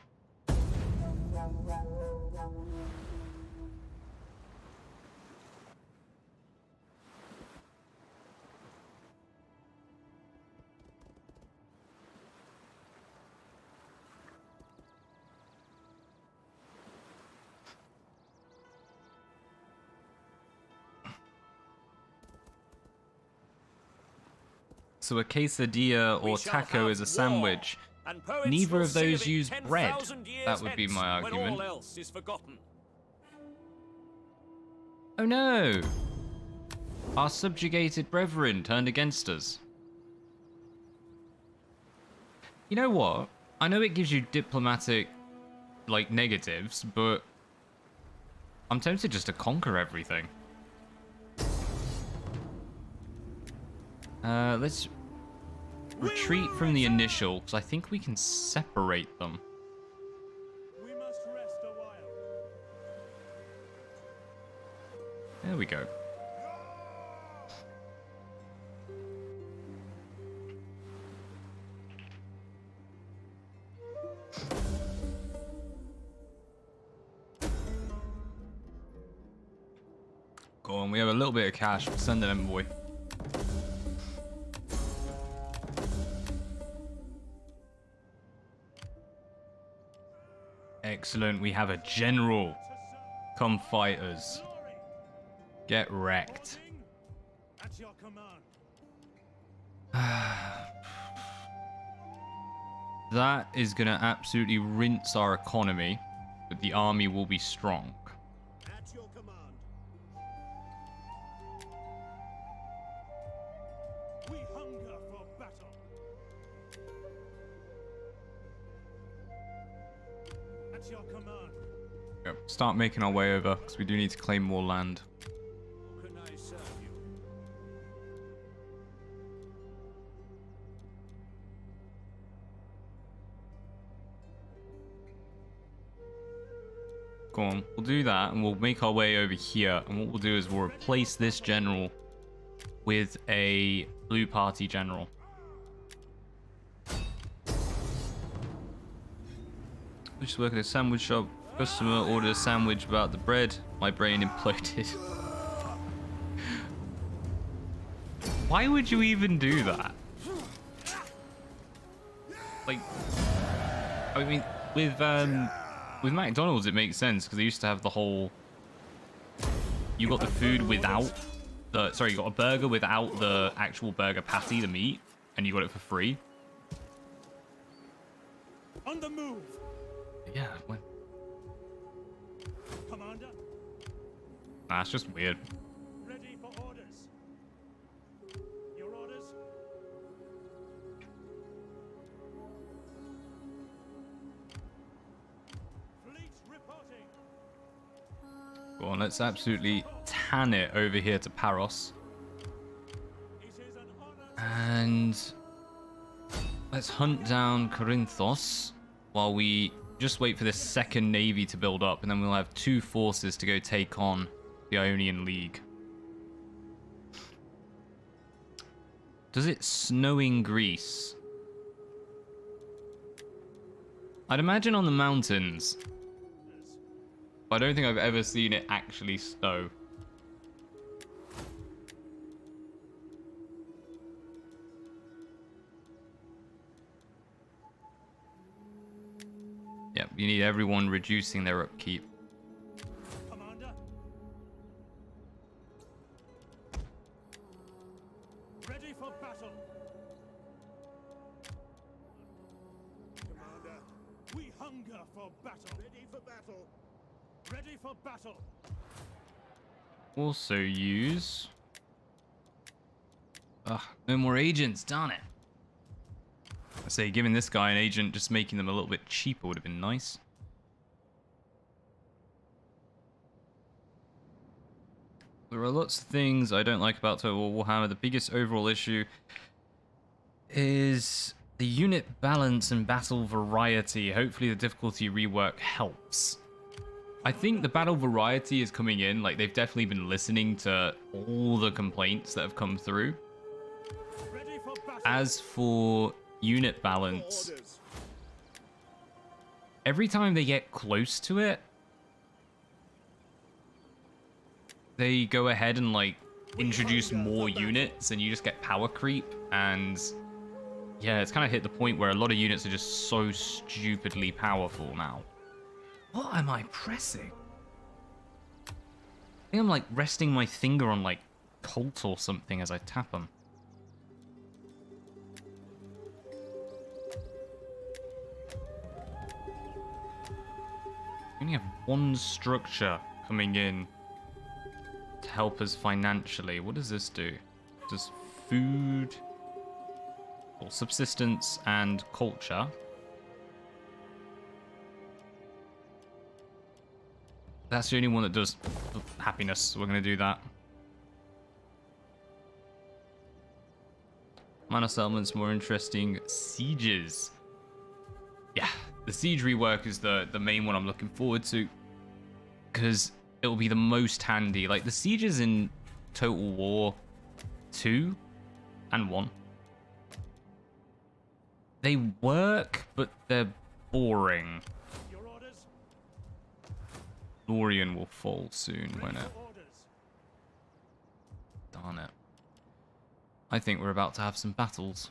So a quesadilla or taco is a sandwich. Neither of those use bread. That would be my argument. When all else is forgotten. Oh no! Our subjugated brethren turned against us. You know what? I know it gives you diplomatic, like, negatives, but I'm tempted just to conquer everything. Let's retreat from the initial, because I think we can separate them. We must rest a while. There we go. Go on, we have a little bit of cash. We'll send an envoy. Excellent, we have a general. Come fight us. Get wrecked. At your command. That is gonna absolutely rinse our economy, but the army will be strong. At your command. We hunger for battle. your command? Yep, start making our way over, because we do need to claim more land. How can I serve you? Go on, we'll do that, and we'll make our way over here. And what we'll do is we'll replace this general with a blue party general. We just work at a sandwich shop. Customer ordered a sandwich without the bread. My brain imploded. Why would you even do that? Like, I mean, with McDonald's it makes sense because they used to have the whole. You got the food without the. Sorry, you got a burger without the actual burger patty, the meat, and you got it for free. On the move, Yeah, when. Commander. Nah, it's just weird. Ready for orders. Your orders. Fleet reporting. Go on, let's absolutely tan it over here to Paros. It is an honor. And let's hunt down Corinthos while we just wait for this second navy to build up, and then we'll have 2 forces to go take on the Ionian League. Does it snow in Greece? I'd imagine on the mountains, but I don't think I've ever seen it actually snow. Yep, you need everyone reducing their upkeep. Commander. Ready for battle. Commander. We hunger for battle. Ready for battle. Ready for battle. Also use... Ugh, no more agents, darn it. I say, giving this guy an agent, just making them a little bit cheaper would have been nice. There are lots of things I don't like about Total Warhammer. The biggest overall issue is the unit balance and battle variety. Hopefully the difficulty rework helps. I think the battle variety is coming in. Like, they've definitely been listening to all the complaints that have come through. Ready for battle. As for unit balance, every time they get close to it, they go ahead and like introduce more units, and you just get power creep. And yeah, it's kind of hit the point where a lot of units are just so stupidly powerful now. What am I pressing? I think I'm like resting my finger on like Colt or something as I tap them. We only have 1 structure coming in to help us financially. What does this do? Does food, or subsistence and culture. That's the only one that does happiness, so we're going to do that. Minor settlements, more interesting. Sieges. Yeah, the siege rework is the main one I'm looking forward to, because it will be the most handy. Like, the sieges in Total War 2 and 1, they work, but they're boring. Your orders. Lorien will fall soon, won't it? Orders. Darn it. I think we're about to have some battles.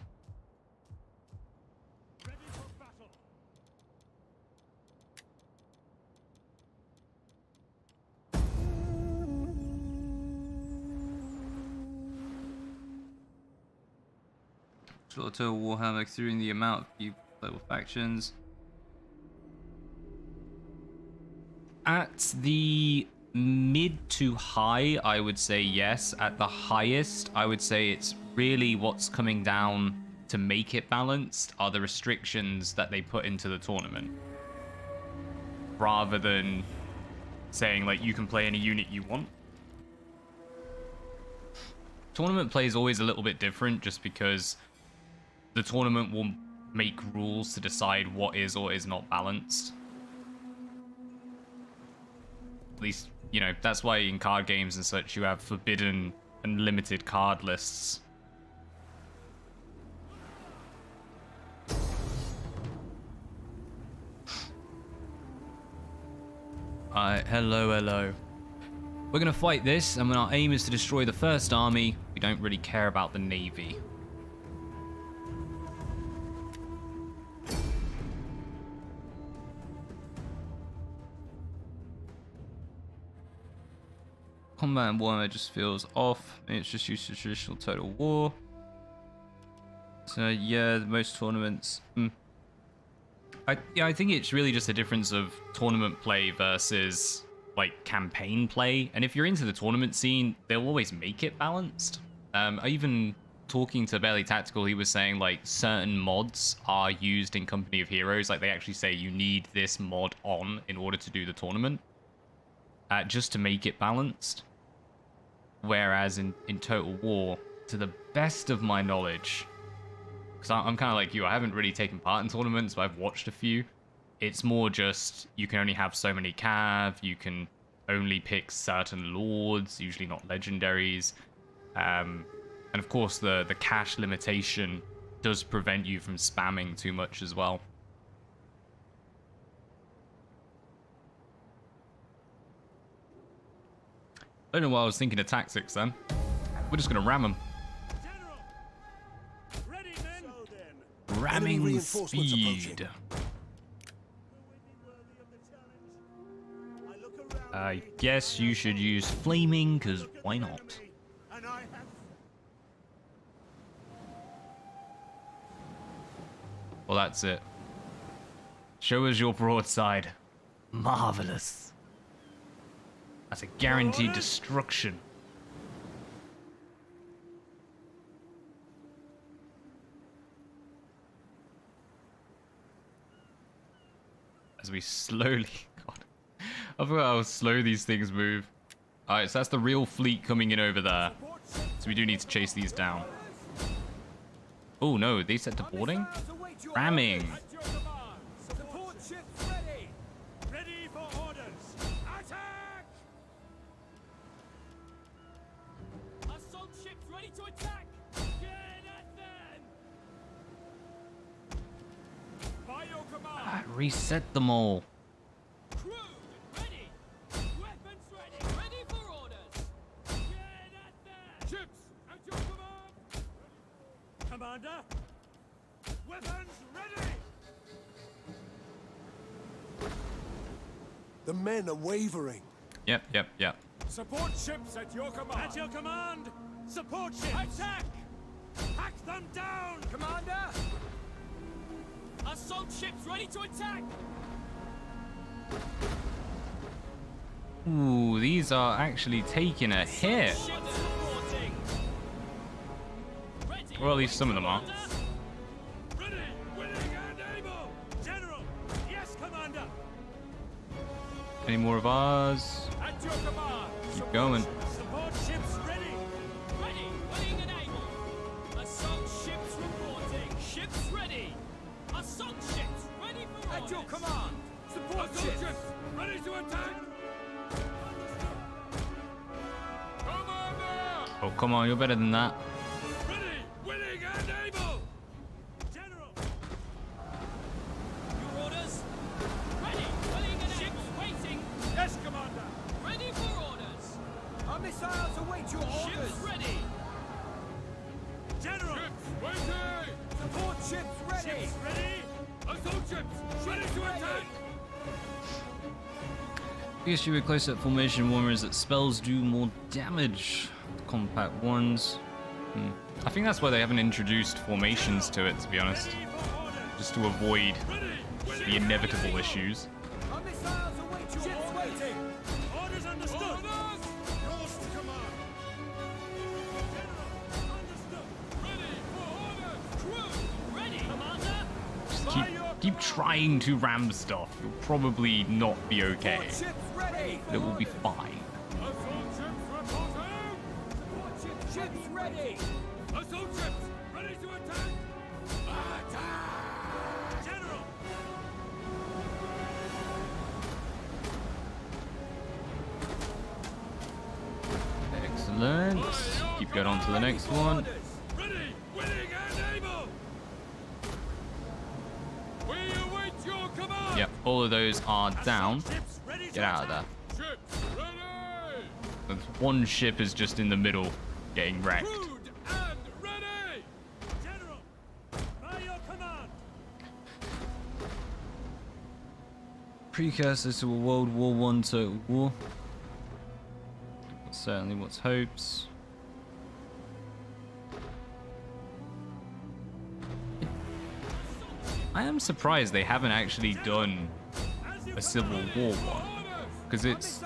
Ready for battle. Total Warhammer, considering the amount of people, global factions. At the mid to high, I would say yes. At the highest, I would say it's really what's coming down to make it balanced are the restrictions that they put into the tournament. rather than saying like you can play any unit you want. Tournament play is always a little bit different just because the tournament will make rules to decide what is or is not balanced. At least, you know, that's why in card games and such you have forbidden and limited card lists. Alright, hello. We're gonna fight this, and our aim is to destroy the first army. We don't really care about the navy. Combat and Warhammer just feels off. It's just used to traditional Total War. So yeah, most tournaments. I think it's really just a difference of tournament play versus like campaign play. And if you're into the tournament scene, they'll always make it balanced. Even talking to Barely Tactical, he was saying like certain mods are used in Company of Heroes. Like they actually say you need this mod on in order to do the tournament, just to make it balanced. Whereas in Total War, to the best of my knowledge, because I'm kind of like you, I haven't really taken part in tournaments, but I've watched a few. It's more just, you can only have so many cav, you can only pick certain lords, usually not legendaries. And of course, the cash limitation does prevent you from spamming too much as well. I don't know why I was thinking of tactics then. We're just going to ram them. Ready, men? Ramming speed. I guess you should use flaming, because why not? Well, that's it. Show us your broadside. Marvelous. That's a guaranteed destruction. As we slowly... God. I forgot how slow these things move. Alright, so that's the real fleet coming in over there. So we do need to chase these down. Oh no, they set to boarding? Ramming. Reset them all. Crew, ready. Weapons ready. Ready for orders. Get at them. Ships at your command. Commander. Weapons ready. The men are wavering. Yep. Support ships at your command. At your command. Support ships. Attack. Hack them down. Commander. Assault ships ready to attack! Ooh, these are actually taking a hit. Well, at least some of them are. Ready, willing, and able! General! Yes, Commander! Any more of ours? At your command! Keep going. Support ships ready! Ready, willing, and able! Assault ships reporting! Ships ready! Assault ships ready for orders. At your command! Support ships ready to attack! Commander! Oh, come on, you're better than that. Ready, willing, and able! General! Your orders? Ready, willing, and ships waiting! Yes, Commander! Ready for orders! Our missiles await your orders! Ships ready! General! Ships waiting! Support ships ready! Ships ready! Assault ships ready to attack! The issue with close-up formation warmer is that spells do more damage. Compact ones. I think that's why they haven't introduced formations to it, to be honest. Just to avoid the inevitable issues. Our missiles await your ships waiting! Orders understood! Orders! Yours to command! General, understood! Ready for orders! Crew, ready! Commander! Just keep trying to ram stuff, you'll probably not be okay. Ships ready. But it will be fine. Assault ships reporting. Ships ready. Assault ships ready to attack. Attack! General. Excellent. Keep going on to the next one. Ready, willing, and able. We await your command. Yep, all of those are down. Ships ready to Get out of there. attack. Ships ready. There's one ship is just in the middle, getting wrecked. Crewed and ready. General, by your command. Precursors to a World War I total war. Certainly what's hopes. I am surprised they haven't actually done a Civil War one, because it's,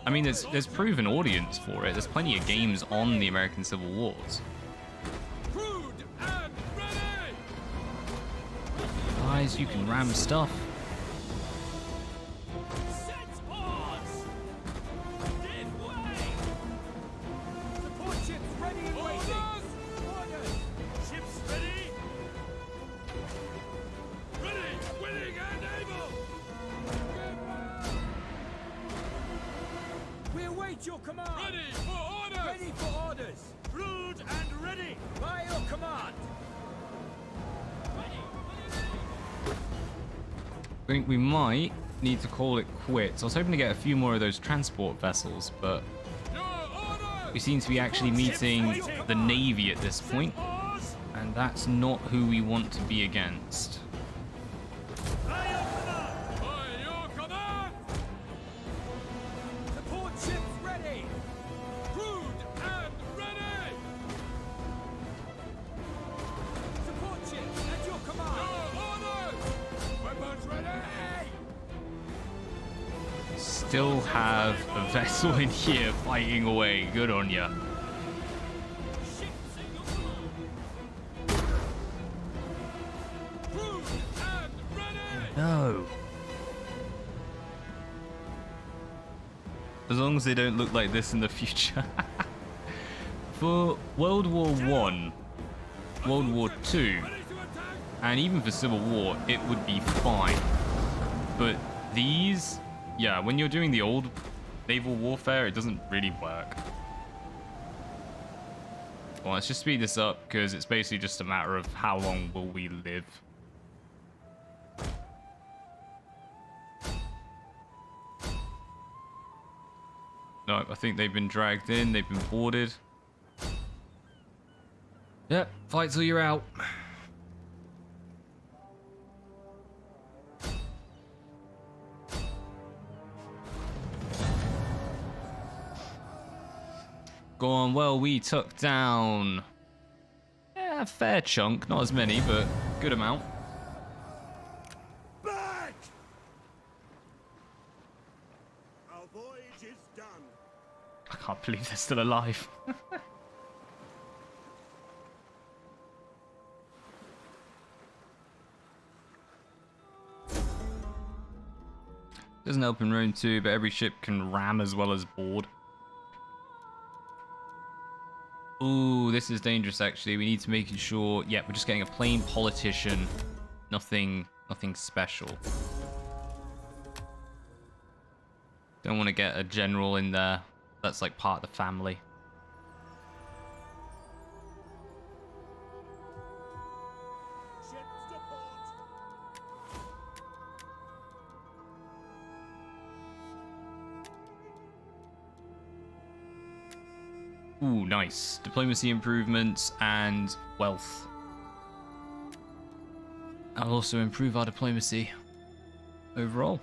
I mean, there's proven audience for it. There's plenty of games on the American Civil Wars. Crewed and ready. Guys, you can ram stuff. Set oars. Give way. Support ships ready and waiting. Orders. Ships ready. Ready, willing, and able. We await your command. Ready for orders. Ready for orders. Crewed and ready. By your command. I think we might need to call it quits. I was hoping to get a few more of those transport vessels, but we seem to be actually meeting the Navy at this point, and that's not who we want to be against. By your command. By your command. Support ships ready. Crewed and ready. Support ships at your command. Your orders. Weapons ready. Still have a vessel in here fighting away. Good on ya. Ships at your command. Crewed and ready. No. As long as they don't look like this in the future. For World War I, World War II, Ready to attack. and even for Civil War, it would be fine. But these, yeah, when you're doing the old naval warfare, it doesn't really work. Well, let's just speed this up, because it's basically just a matter of how long will we live. No, I think they've been dragged in, they've been boarded. Yep, fight till you're out. Go on, well, we took down a fair chunk, not as many, but good amount. Back. Our voyage is done. I can't believe they're still alive. Doesn't help in Rome 2, but every ship can ram as well as board. Ooh, this is dangerous actually. We need to make sure, yeah, we're just getting a plain politician. Nothing special. Don't want to get a general in there. That's like part of the family. Ships to port. Ooh, nice. Diplomacy improvements and wealth. I'll also improve our diplomacy overall.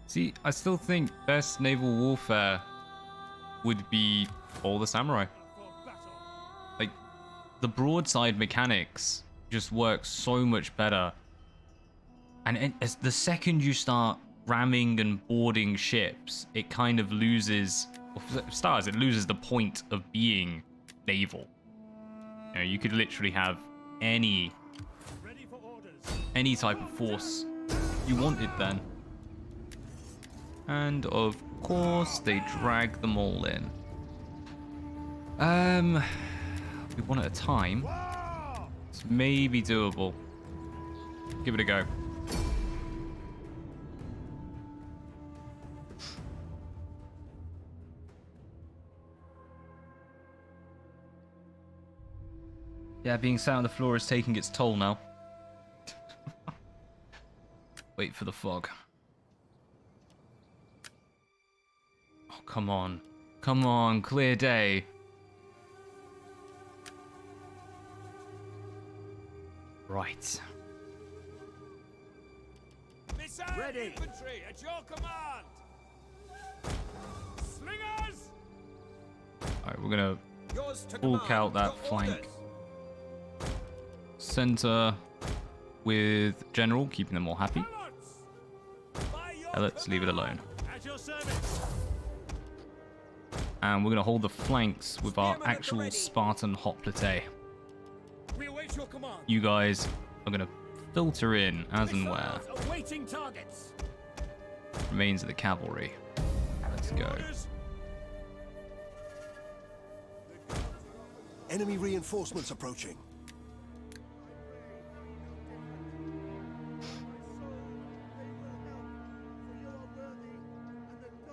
See, I still think best naval warfare would be all the samurai. For battle. Like, the broadside mechanics just work so much better. And as the second you start ramming and boarding ships, it kind of loses, or for stars, it loses the point of being naval. You know, you could literally have any type of force you wanted then. And of course, they drag them all in. We one at a time. It's maybe doable. Give it a go. Yeah, being sat on the floor is taking its toll now. Wait for the fog. Oh, come on. Come on, clear day. Right. Missile infantry at your command. Slingers. Alright, we're gonna Yours to bulk out command. that Your flank. orders. Center with general, keeping them all happy. By your Let's leave it alone. At your service. And we're gonna hold the flanks with our actual Spartan hoplite. We await your command. You guys are gonna filter in as and where. Missiles awaiting targets. Remains of the cavalry. Let's go. Orders. Enemy reinforcements approaching.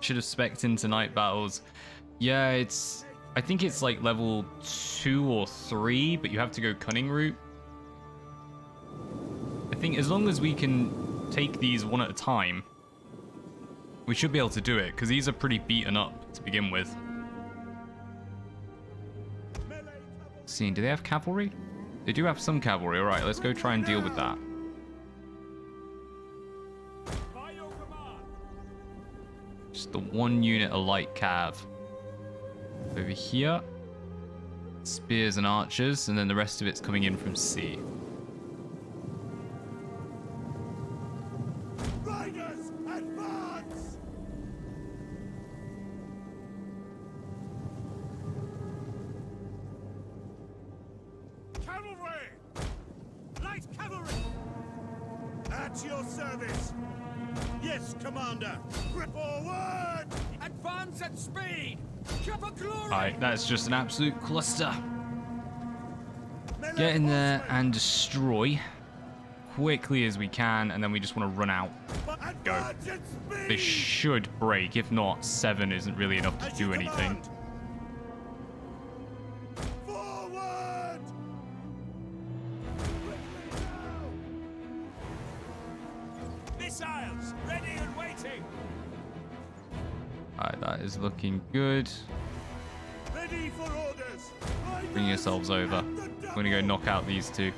Should have spec'd into night battles. Yeah, I think it's like level 2 or 3, but you have to go cunning route. I think as long as we can take these one at a time, we should be able to do it, because these are pretty beaten up to begin with. Seeing, do they have cavalry? They do have some cavalry. Alright, let's go try and deal with that. By your command. Just the one unit of light cav. Over here. Spears and archers, and then the rest of it's coming in from sea. Riders, advance! Cavalry. Light cavalry. At your service! Yes, Commander! Forward! Advance at speed. Cover glory. Alright, that's just an absolute cluster. Get in there and destroy quickly as we can, and then we just want to run out. Go. Advance at speed! They should break. If not, 7 isn't really enough to As you do anything. command. Forward! Missiles ready and waiting. Alright, that is looking good. Ready for orders! Bring yourselves over. We're gonna go knock out these two.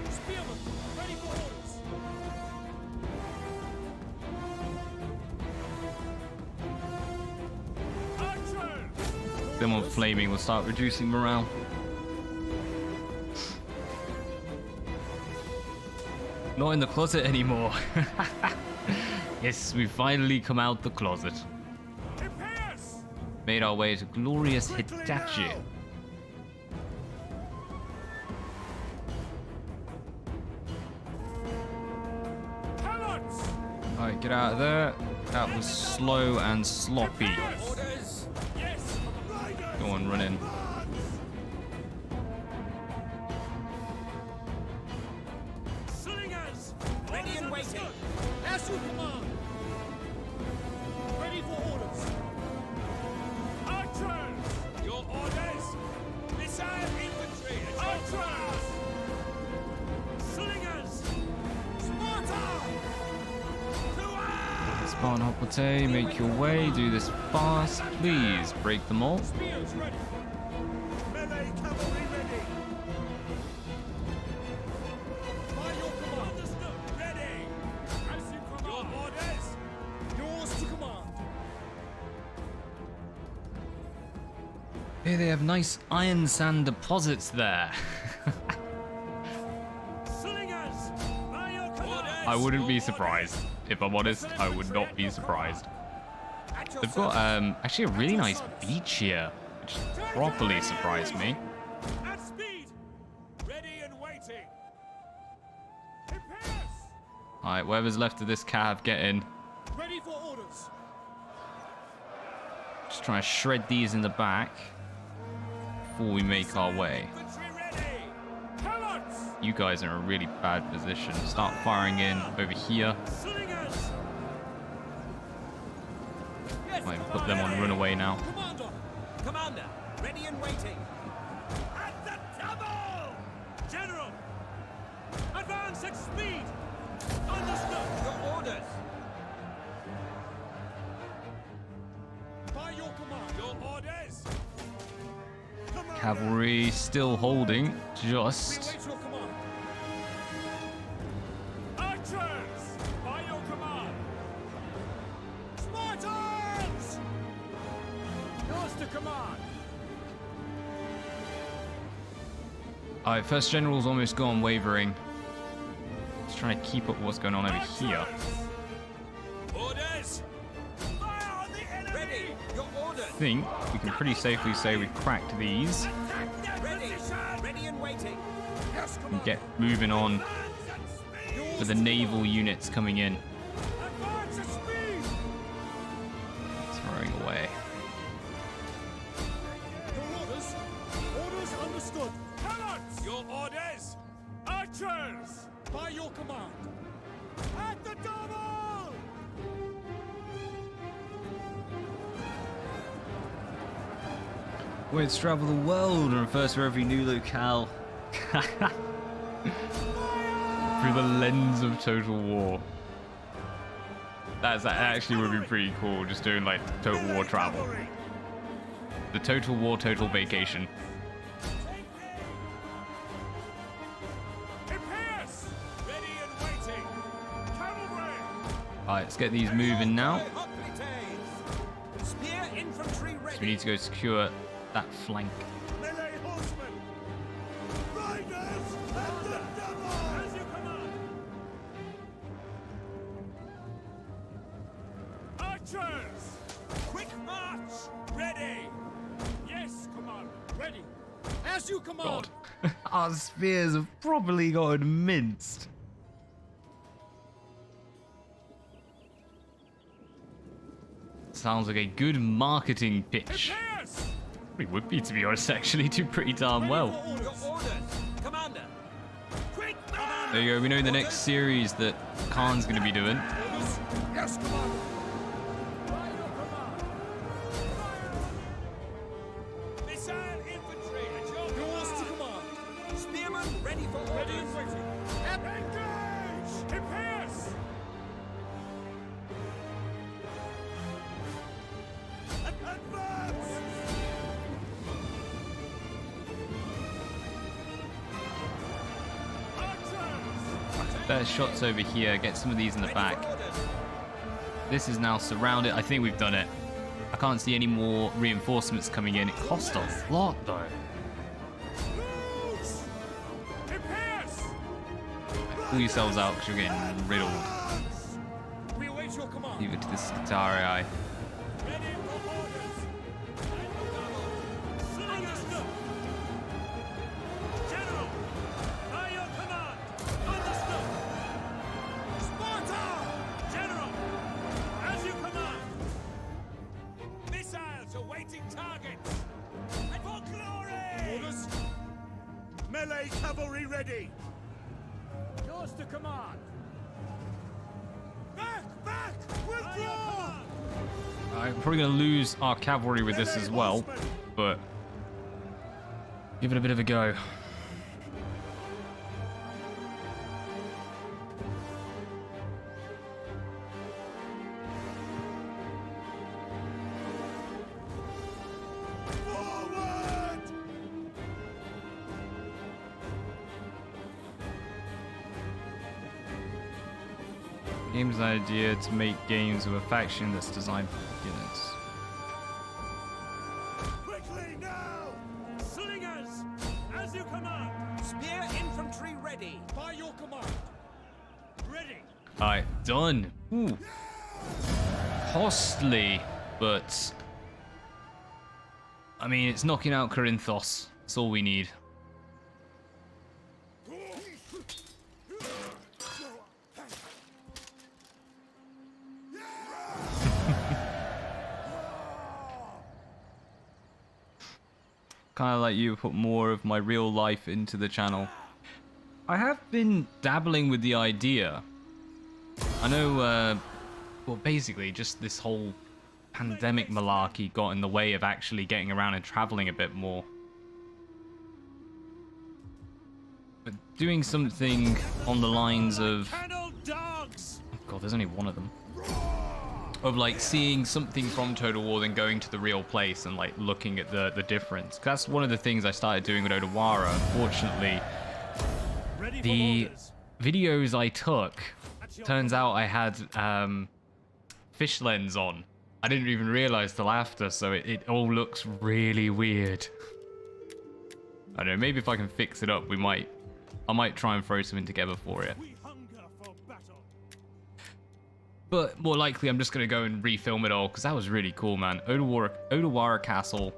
Spearmen ready for orders. Archers. Them on flaming will start reducing morale. Not in the closet anymore. Yes, we finally come out the closet. Imperius. Made our way to glorious Hitachi. Talents. Alright, get out of there. That was slow and sloppy. Orders. Yes. Go on, run in. Slingers. Ready and waiting. As you command. Ready for orders. Archers. Your orders. Missile infantry. Archers. Slingers. Sparta. To arms. Spartan hoplite, make your way. Do this fast, please. Break them all. Spears ready. Melee cavalry ready! By your command. Understood. Ready. As you command. Your orders. Yours to command. Hey, they have nice iron sand deposits there. Slingers. By your command. I wouldn't be surprised. If I'm honest, I would not be surprised. At your They've got actually a really nice beach here, which properly surprised me. At speed! Ready and waiting! Prepare! Alright, whatever's left of this cav, get in. Ready for orders. Just trying to shred these in the back before we make our way. Infantry ready! Helots! You guys are in a really bad position. Start firing in over here. Slingers! Yes, Might put them on runaway now. Commander. Commander, ready and waiting. At the double! General! Advance at speed! Understood! Your orders. By your command. Your orders! Commander! Cavalry still holding, We just. await your command. Archers! By your command! Spartans! Yours to command. Alright, first general's almost gone wavering. Just trying to keep up what's going on over here. Orders! Fire on the enemy! Ready. Your orders. I think we can pretty safely say we've cracked these Attack their Ready. position! Ready and waiting. Yes, and command. get moving on Advance at speed! for the naval units coming in. Advance at speed! Throwing away. Your orders. Orders understood. Helots! Your orders! Archers! By your command. At the double! Words travel the world and refers to every new locale through the lens of total war. That actually would be pretty cool, just doing like total war travel. Cavalry! The total war, total vacation. Prepare! Ready and waiting! Cavalry! Alright, let's get these moving now. Hoplites. Spear infantry ready. So we need to go secure that flank. Melee horsemen! Riders! At the double! As you command! Archers! Quick march! Ready! Yes, command! Ready. As you command. God. Our spears have probably gotten minced. Sounds like a good marketing pitch. Prepare! We would be, to be honest, actually do pretty darn well. Your orders. Commander. Quick march! There you go, we know the next series that Khan's going to be doing. Yes, command. By your command! Missile infantry at your Yours to command! command. Spearmen ready for orders. Ready and waiting. Engage! Prepare! Advance! Archers! Better shots over here, get some of these in the Ready back. for orders. This is now surrounded. I think we've done it. I can't see any more reinforcements coming in. It cost a lot, though. Loose! Prepare! Pull yourselves out because you're getting riddled. Advance! We await your command. Leave it to the Scutarii. Ready for orders! Understood! General! By your command! Understood! Sparta! General! As you command! Missiles awaiting targets! And for glory! Orders. Melee cavalry ready! Yours to command. Back! Back! Withdraw! I'm probably going to lose our cavalry with this as well, but give it a bit of a go. Forward! Game's idea to make games with a faction that's designed for beginners. Quickly now! Slingers! As you command! Spear infantry ready. By your command. Ready! Alright, done. Ooh. Costly, but I mean, it's knocking out Corinthos. That's all we need. Kind of like you put more of my real life into the channel. I have been dabbling with the idea. I know, well, basically, just this whole pandemic malarkey got in the way of actually getting around and traveling a bit more. But doing something on the lines of... Kennel dogs! Oh god, there's only one of them. Of like seeing something from Total War, then going to the real place and like looking at the difference. That's one of the things I started doing with Odawara. Unfortunately, the videos I took, turns out I had fish lens on. I didn't even realize till after, so it all looks really weird. I don't know, maybe if I can fix it up, I might try and throw something together for it. We hunger for battle. But more likely, I'm just going to go and refilm it all, because that was really cool, man. Odawara Castle,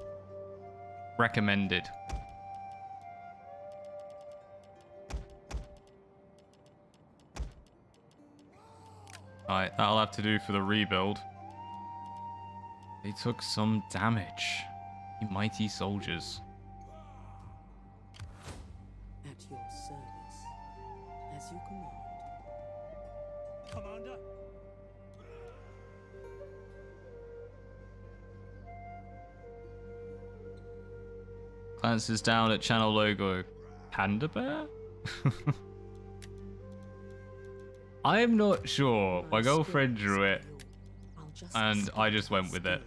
recommended. Alright, that'll have to do for the rebuild. They took some damage. You mighty soldiers. At your service, as you command. Commander? Glances down at channel logo. Panda bear? I'm not sure. My girlfriend drew it, and I just went with it.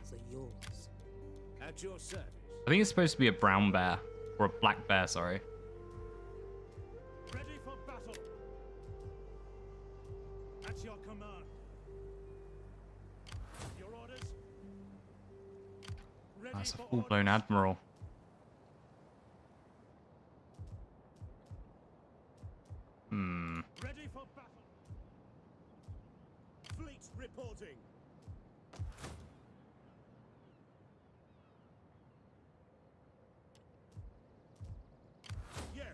At your service. I think it's supposed to be a brown bear. Or a black bear, sorry. Ready for battle. At your command. Your orders. Ready That's a for full-blown orders. admiral. Ready for battle. Fleet reporting. Yes.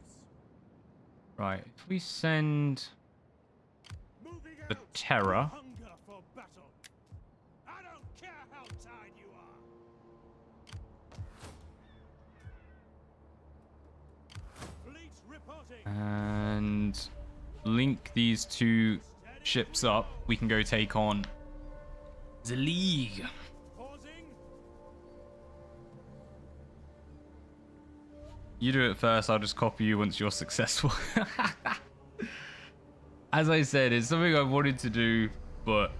Right, if we send Moving the out. Terror. Hunger for battle. I don't care how tired you are. Fleet reporting. And link these two ships up, we can go take on the League. Pausing. You do it first, I'll just copy you once you're successful. As I said, it's something I've wanted to do, but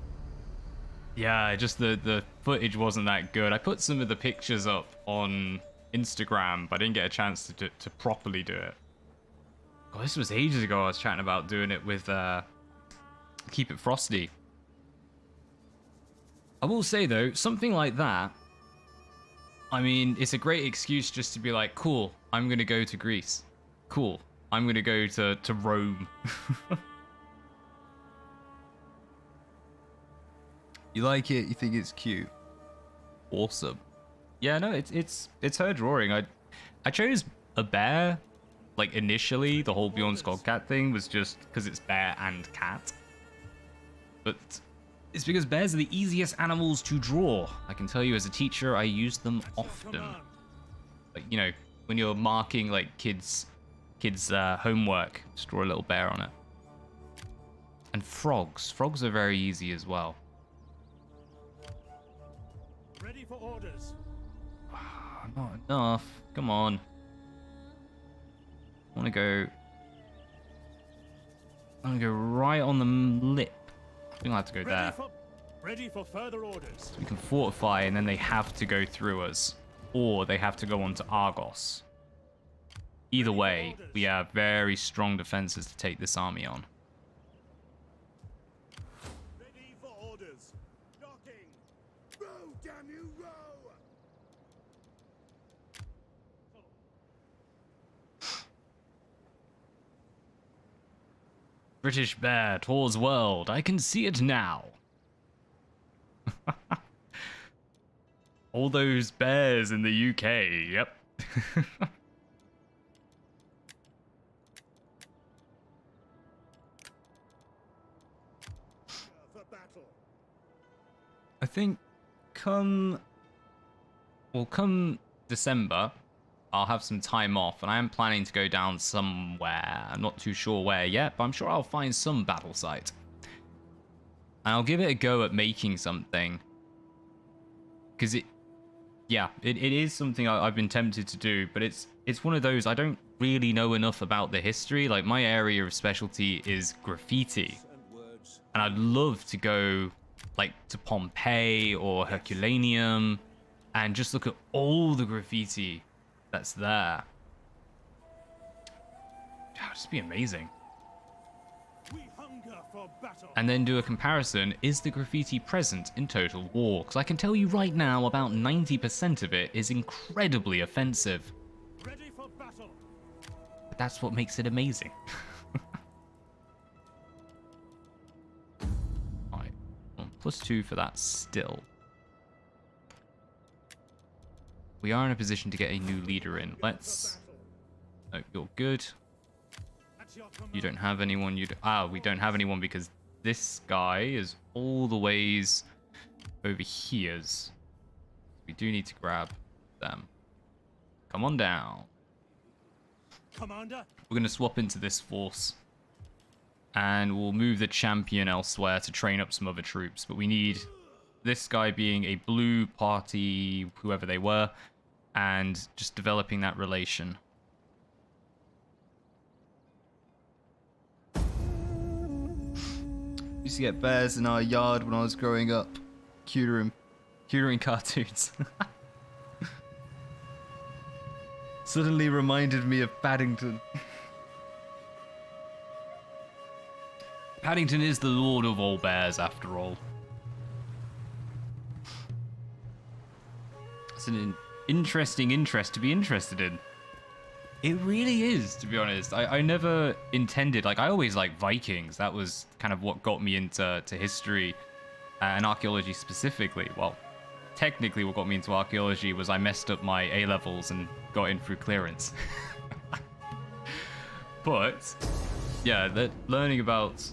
yeah, just the footage wasn't that good. I put some of the pictures up on Instagram, but I didn't get a chance to properly do it. God, this was ages ago I was chatting about doing it with Keep It Frosty. I will say though, something like that, I mean, it's a great excuse just to be like, cool, I'm gonna go to Greece. Cool, I'm gonna go to Rome. You like it? You think it's cute? Awesome. Yeah, no, it's her drawing. I chose a bear. Like initially, the whole Bjorn Skogcat thing was just because it's bear and cat. But it's because bears are the easiest animals to draw. I can tell you as a teacher, I use them often. Like, you know, when you're marking like kids' homework, just draw a little bear on it. And frogs. Frogs are very easy as well. Ready for orders. Not enough. Come on. I want to go right on the lip. I think I'll have to go there. Ready for further orders. So we can fortify and then they have to go through us. Or they have to go on to Argos. Either way, we have very strong defenses to take this army on. Ready for orders. Docking. Row, damn you, row! British bear towards world. I can see it now. All those bears in the UK, yep. For battle. I think come December, I'll have some time off, and I am planning to go down somewhere. I'm not too sure where yet, but I'm sure I'll find some battle site. And I'll give it a go at making something. Because it is something I've been tempted to do, but it's one of those, I don't really know enough about the history. Like, my area of specialty is graffiti. And I'd love to go, like, to Pompeii or Herculaneum and just look at all the graffiti that's there. That would just be amazing. We hunger for battle. And then do a comparison, is the graffiti present in Total War? Because I can tell you right now, about 90% of it is incredibly offensive. Ready for battle. But that's what makes it amazing. Alright, well, +2 for that still. We are in a position to get a new leader in. Let's... Oh, you're good. At your command. You don't have anyone. We don't have anyone because this guy is all the ways over here. We do need to grab them. Come on down. Commander. We're going to swap into this force. And we'll move the champion elsewhere to train up some other troops. But we need this guy being a blue party, whoever they were, and just developing that relation. Used to get bears in our yard when I was growing up. Cuter in cartoons. Suddenly reminded me of Paddington. Paddington is the lord of all bears, after all. It's an interesting interest to be interested in. It really is, to be honest. I never intended, like, I always liked Vikings. That was kind of what got me into history and archaeology specifically. Well, technically what got me into archaeology was I messed up my A-levels and got in through clearance. But, yeah, learning about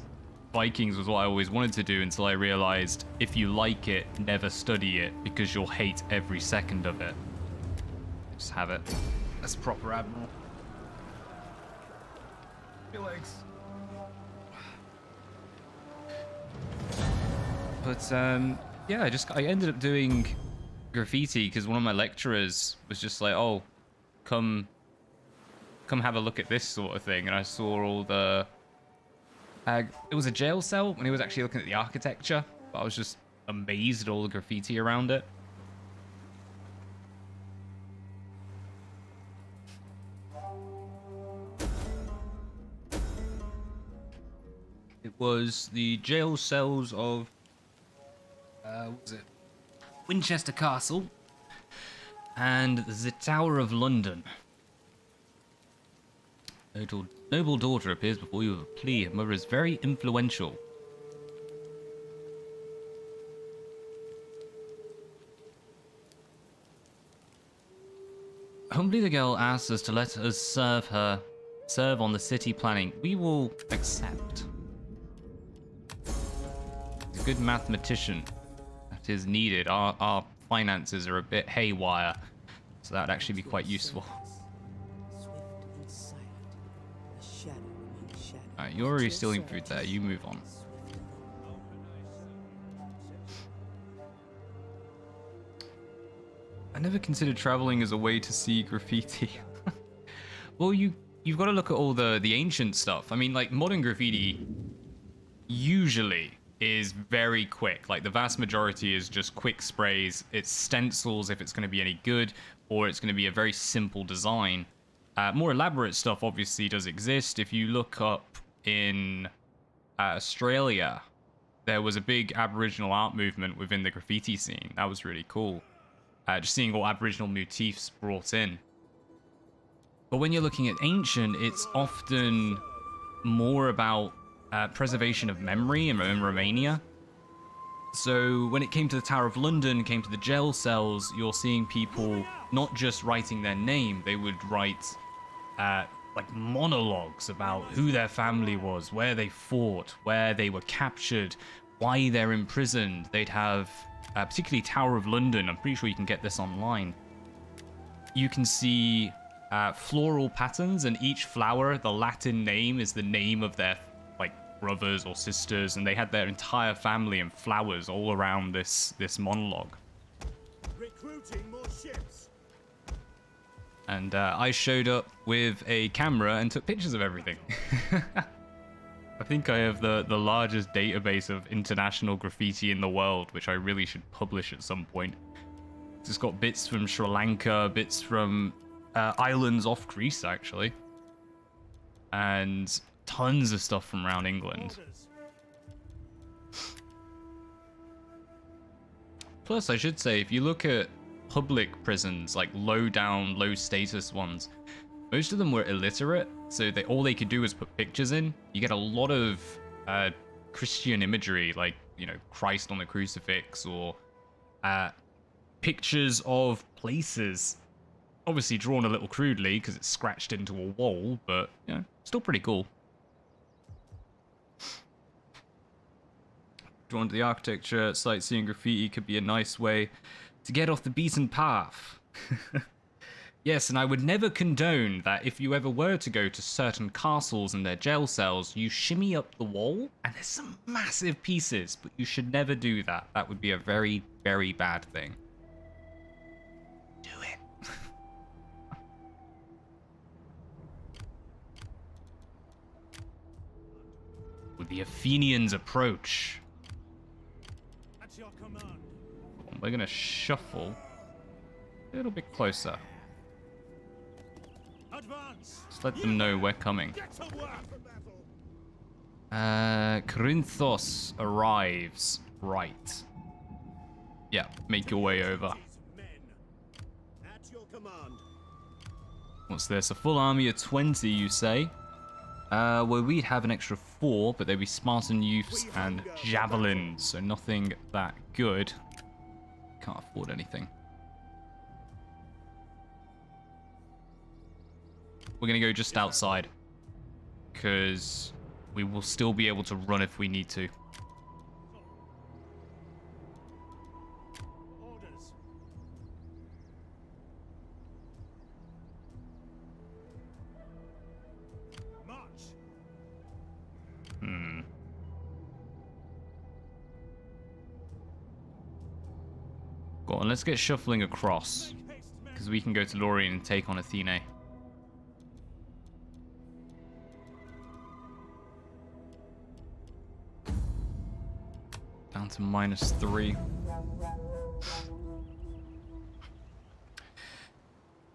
Vikings was what I always wanted to do until I realized if you like it, never study it because you'll hate every second of it. Just have it. That's proper admiral. Your legs. But yeah, I ended up doing graffiti because one of my lecturers was just like, "Oh, come have a look at this sort of thing," and I saw all the. It was a jail cell, and he was actually looking at the architecture. But I was just amazed at all the graffiti around it. It was the jail cells of, what was it? Winchester Castle and the Tower of London. Noble daughter appears before you with a plea. Her mother is very influential. Humbly the girl asks us to let us serve on the city planning. We will accept. A good mathematician that is needed. Our finances are a bit haywire, so that would actually be quite useful. Swift and silent, a shadow among shadows. Alright, you're already stealing food there. You move on. I never considered traveling as a way to see graffiti. Well, you've got to look at all the ancient stuff. I mean, like, modern graffiti usually is very quick. Like, the vast majority is just quick sprays. It's stencils if it's going to be any good, or it's going to be a very simple design. More elaborate stuff obviously does exist. If you look up in Australia, there was a big Aboriginal art movement within the graffiti scene. That was really cool. Just seeing all Aboriginal motifs brought in. But when you're looking at ancient, it's often more about preservation of memory in Romania. So when it came to the Tower of London, came to the jail cells, you're seeing people not just writing their name, they would write like monologues about who their family was, where they fought, where they were captured, why they're imprisoned. They'd have, particularly Tower of London, I'm pretty sure you can get this online. You can see floral patterns, and each flower, the Latin name is the name of their like brothers or sisters, and they had their entire family and flowers all around this monologue. Recruiting more ships. And I showed up with a camera and took pictures of everything. I think I have the largest database of international graffiti in the world, which I really should publish at some point. It's got bits from Sri Lanka, bits from islands off Greece, actually. And tons of stuff from around England. Orders. Plus, I should say, if you look at public prisons, like low down, low status ones, most of them were illiterate, so all they could do was put pictures in. You get a lot of Christian imagery, like, you know, Christ on the crucifix, or pictures of places. Obviously drawn a little crudely because it's scratched into a wall, but, you know, still pretty cool. Drawn to the architecture, sightseeing graffiti could be a nice way to get off the beaten path. Yes, and I would never condone that if you ever were to go to certain castles and their jail cells, you shimmy up the wall, and there's some massive pieces, but you should never do that. That would be a very, very bad thing. Do it. With the Athenians approach, At your command. we're gonna shuffle a little bit closer. Advance. Just let them know we're coming. Get to work for battle. Corinthos arrives. Right. Yeah, make your way over. Men. At your command. What's this? A full army of 20, you say? Well, we'd have an extra 4, but they'd be Spartan youths and javelins, so nothing that good. Can't afford anything. We're gonna go just outside, because we will still be able to run if we need to. Orders. March. Go on, let's get shuffling across, Make haste, men. because we can go to Lorien and take on Athene. Down to -3.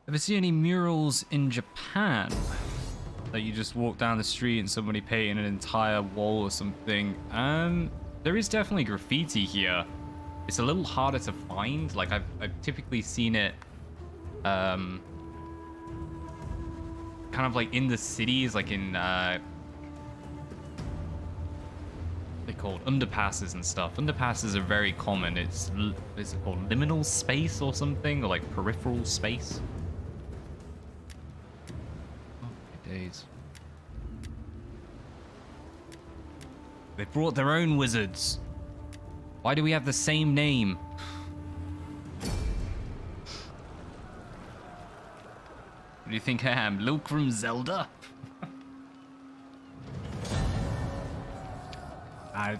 Ever see any murals in Japan that you just walk down the street and somebody painting an entire wall or something? There is definitely graffiti here. It's a little harder to find. Like I've typically seen it, kind of like in the cities, like in they called underpasses and stuff. Underpasses are very common. Is it called liminal space or something, or like peripheral space? Oh my days! They brought their own wizards. Why do we have the same name? What do you think I am, Luke from Zelda?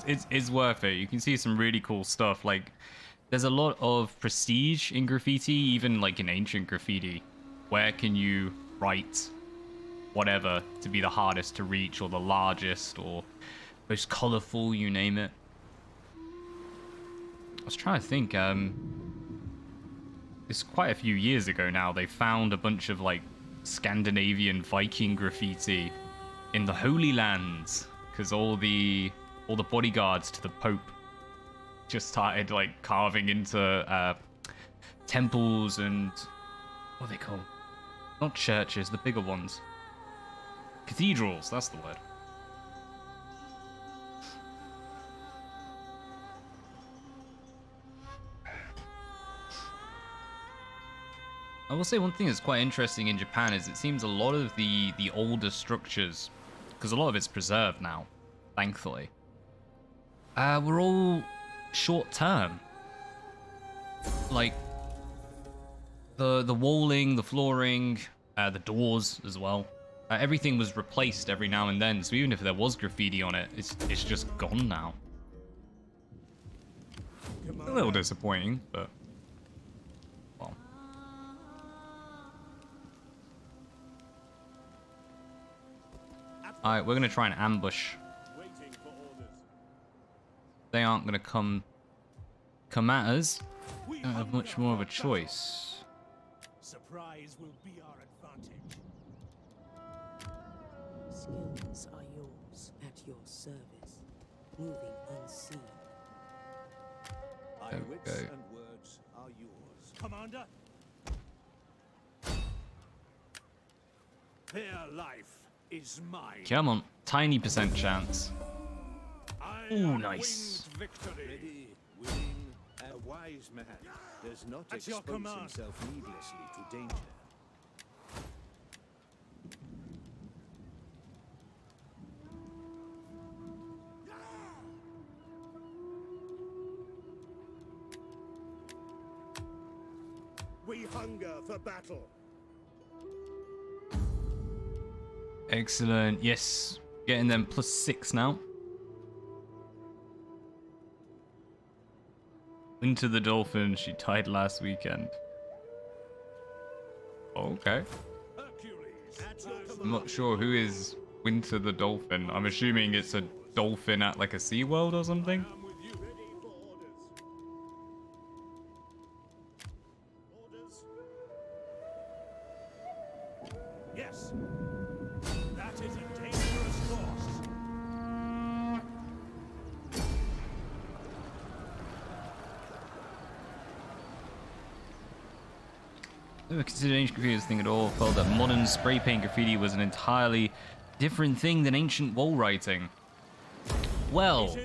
It's worth it. You can see some really cool stuff. Like, there's a lot of prestige in graffiti, even like in ancient graffiti. Where can you write whatever to be the hardest to reach, or the largest, or most colorful, you name it. I was trying to think, it's quite a few years ago now, they found a bunch of like Scandinavian Viking graffiti in the Holy Lands, because all the bodyguards to the Pope just started like carving into temples and what are they called? Not churches, the bigger ones. Cathedrals, that's the word. I will say one thing that's quite interesting in Japan is it seems a lot of the older structures, because a lot of it's preserved now, thankfully, were all short term. Like the walling, the flooring, the doors as well. Everything was replaced every now and then, so even if there was graffiti on it, it's just gone now. A little disappointing, but well. Alright, we're gonna try and ambush. They aren't gonna come at us. We don't have much more of a choice. Surprise will be our advantage. Skills are yours, at your service, moving unseen. My wits and words are yours. Commander? Their life is mine. Come on, tiny percent chance. Ooh, nice. Ready, willing, a wise man does not expose himself needlessly to danger. We hunger for battle. Excellent. Yes, getting them +6 now. Into the Dolphin, she tied last weekend. Okay. I'm not sure who is Winter the Dolphin. I'm assuming it's a dolphin at like a SeaWorld or something. Yes. That is a dangerous course. Never considered ancient graffiti as a thing at all. Felt that modern spray paint graffiti was an entirely different thing than ancient wall writing. Well,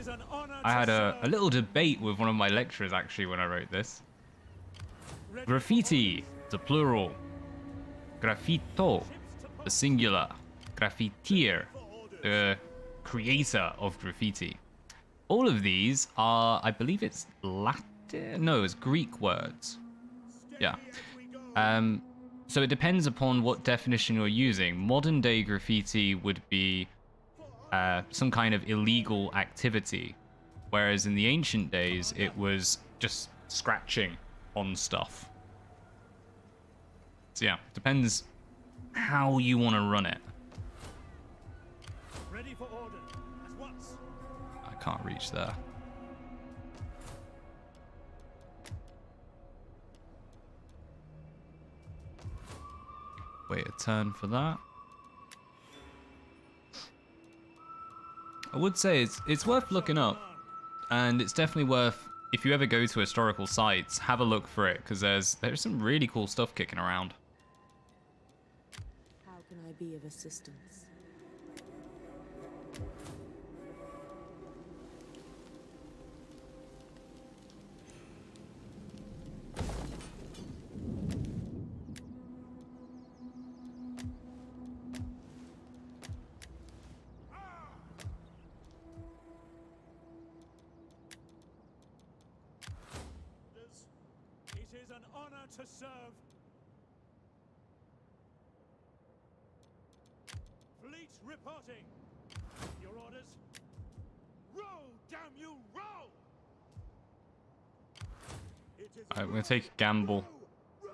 I had a little debate with one of my lecturers actually when I wrote this. Graffiti, the plural. Graffito, the singular. Graffitier, the creator of graffiti. All of these are, I believe it's Latin? No, it's Greek words. Yeah. So it depends upon what definition you're using. Modern day graffiti would be some kind of illegal activity, whereas in the ancient days it was just scratching on stuff. So yeah, depends how you want to run it. Ready for order. At once. I can't reach there. Wait a turn for that. I would say it's worth looking up, and it's definitely worth, if you ever go to historical sites, have a look for it, because there's some really cool stuff kicking around. How can I be of assistance? It is an honor to serve. Fleet reporting. Your orders? Row, damn you, row! Alright, we're gonna take a gamble. Row!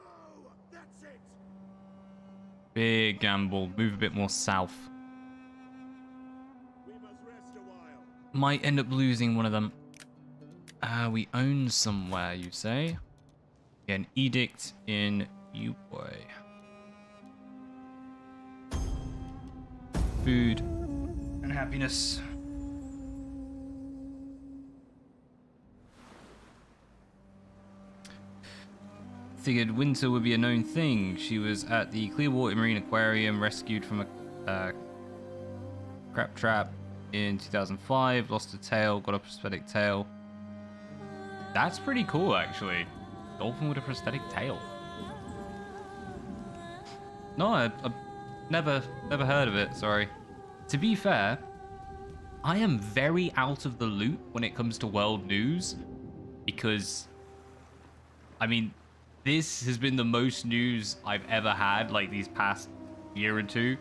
That's it! Big gamble. Move a bit more south. We must rest a while. Might end up losing one of them. We own somewhere, you say? Yeah, an edict in Uboy. Food and happiness. Figured winter would be a known thing. She was at the Clearwater Marine Aquarium, rescued from a crab trap in 2005, lost a tail, got a prosthetic tail. That's pretty cool, actually. Dolphin with a prosthetic tail. No, I've never heard of it, sorry. To be fair, I am very out of the loop when it comes to world news because, I mean, this has been the most news I've ever had, like these past year or two.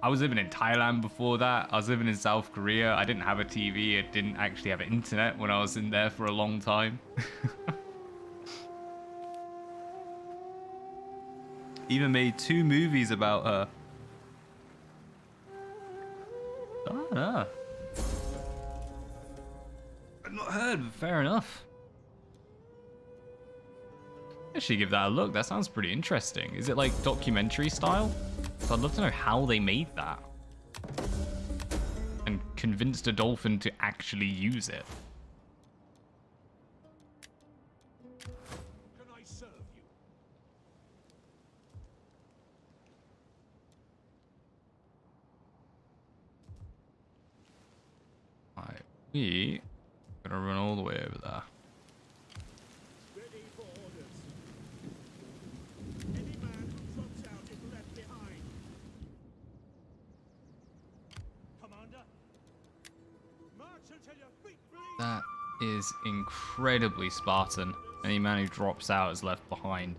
I was living in Thailand before that. I was living in South Korea. I didn't have a TV. I didn't actually have internet when I was in there for a long time. Even made 2 movies about her. Oh, no. I've not heard, but fair enough. I should give that a look. That sounds pretty interesting. Is it like documentary style? So I'd love to know how they made that. And convinced a dolphin to actually use it. Can I serve you? Alright, we gotta run all the way over there. Ready for orders. Any man who drops out is left behind. Commander, march until your feet bleed. That is incredibly Spartan. Any man who drops out is left behind.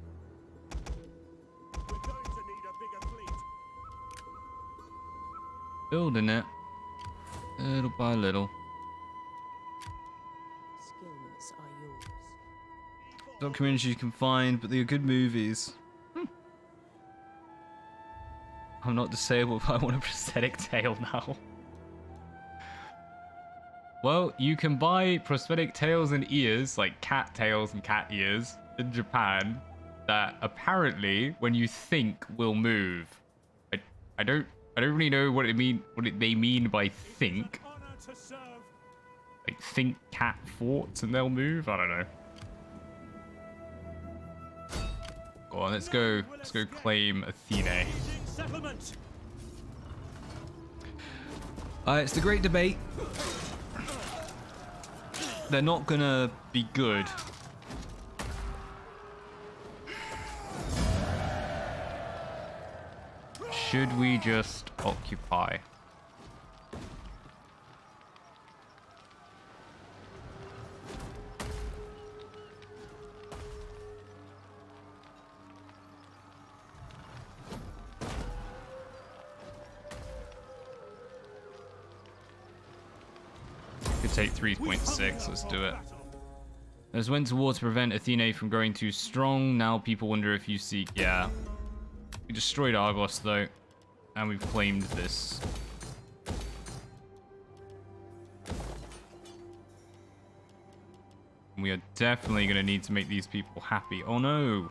We're going to need a bigger fleet. Building it. Little by little. Skills are yours. Documentaries you can find, but they're good movies. I'm not disabled, but I want a prosthetic tail now. Well, you can buy prosthetic tails and ears, like cat tails and cat ears, in Japan, that apparently, when you think, will move. I don't really know what they mean by think. Honor to serve. Like think cat forts and they'll move. I don't know. Go on, let's go claim Athene. Leading settlement. It's the great debate. They're not gonna be good. Should we just occupy? Could take 3.6, let's do it. There's went to war to prevent Athene from growing too strong. Now people wonder if you seek... Yeah. We destroyed Argos, though. And we've claimed this. We are definitely going to need to make these people happy. Oh, no.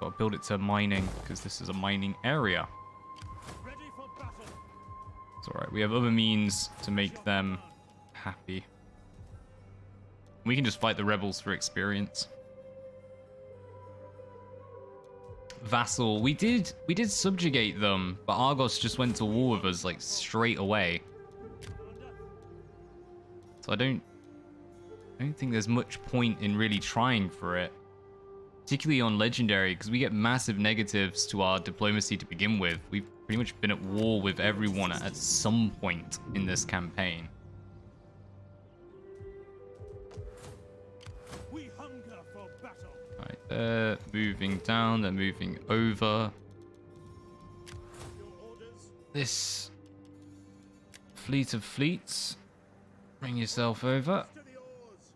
Got to build it to mining, because this is a mining area. Ready for battle. It's alright. We have other means to make them happy. We can just fight the rebels for experience. Vassal. We did subjugate them, but Argos just went to war with us like straight away. So I don't think there's much point in really trying for it. Particularly on Legendary, because we get massive negatives to our diplomacy to begin with. We've pretty much been at war with everyone at some point in this campaign. We hunger for battle. Alright, they're moving down, they're moving over. Your orders. This fleet of fleets, bring yourself over. To the oars.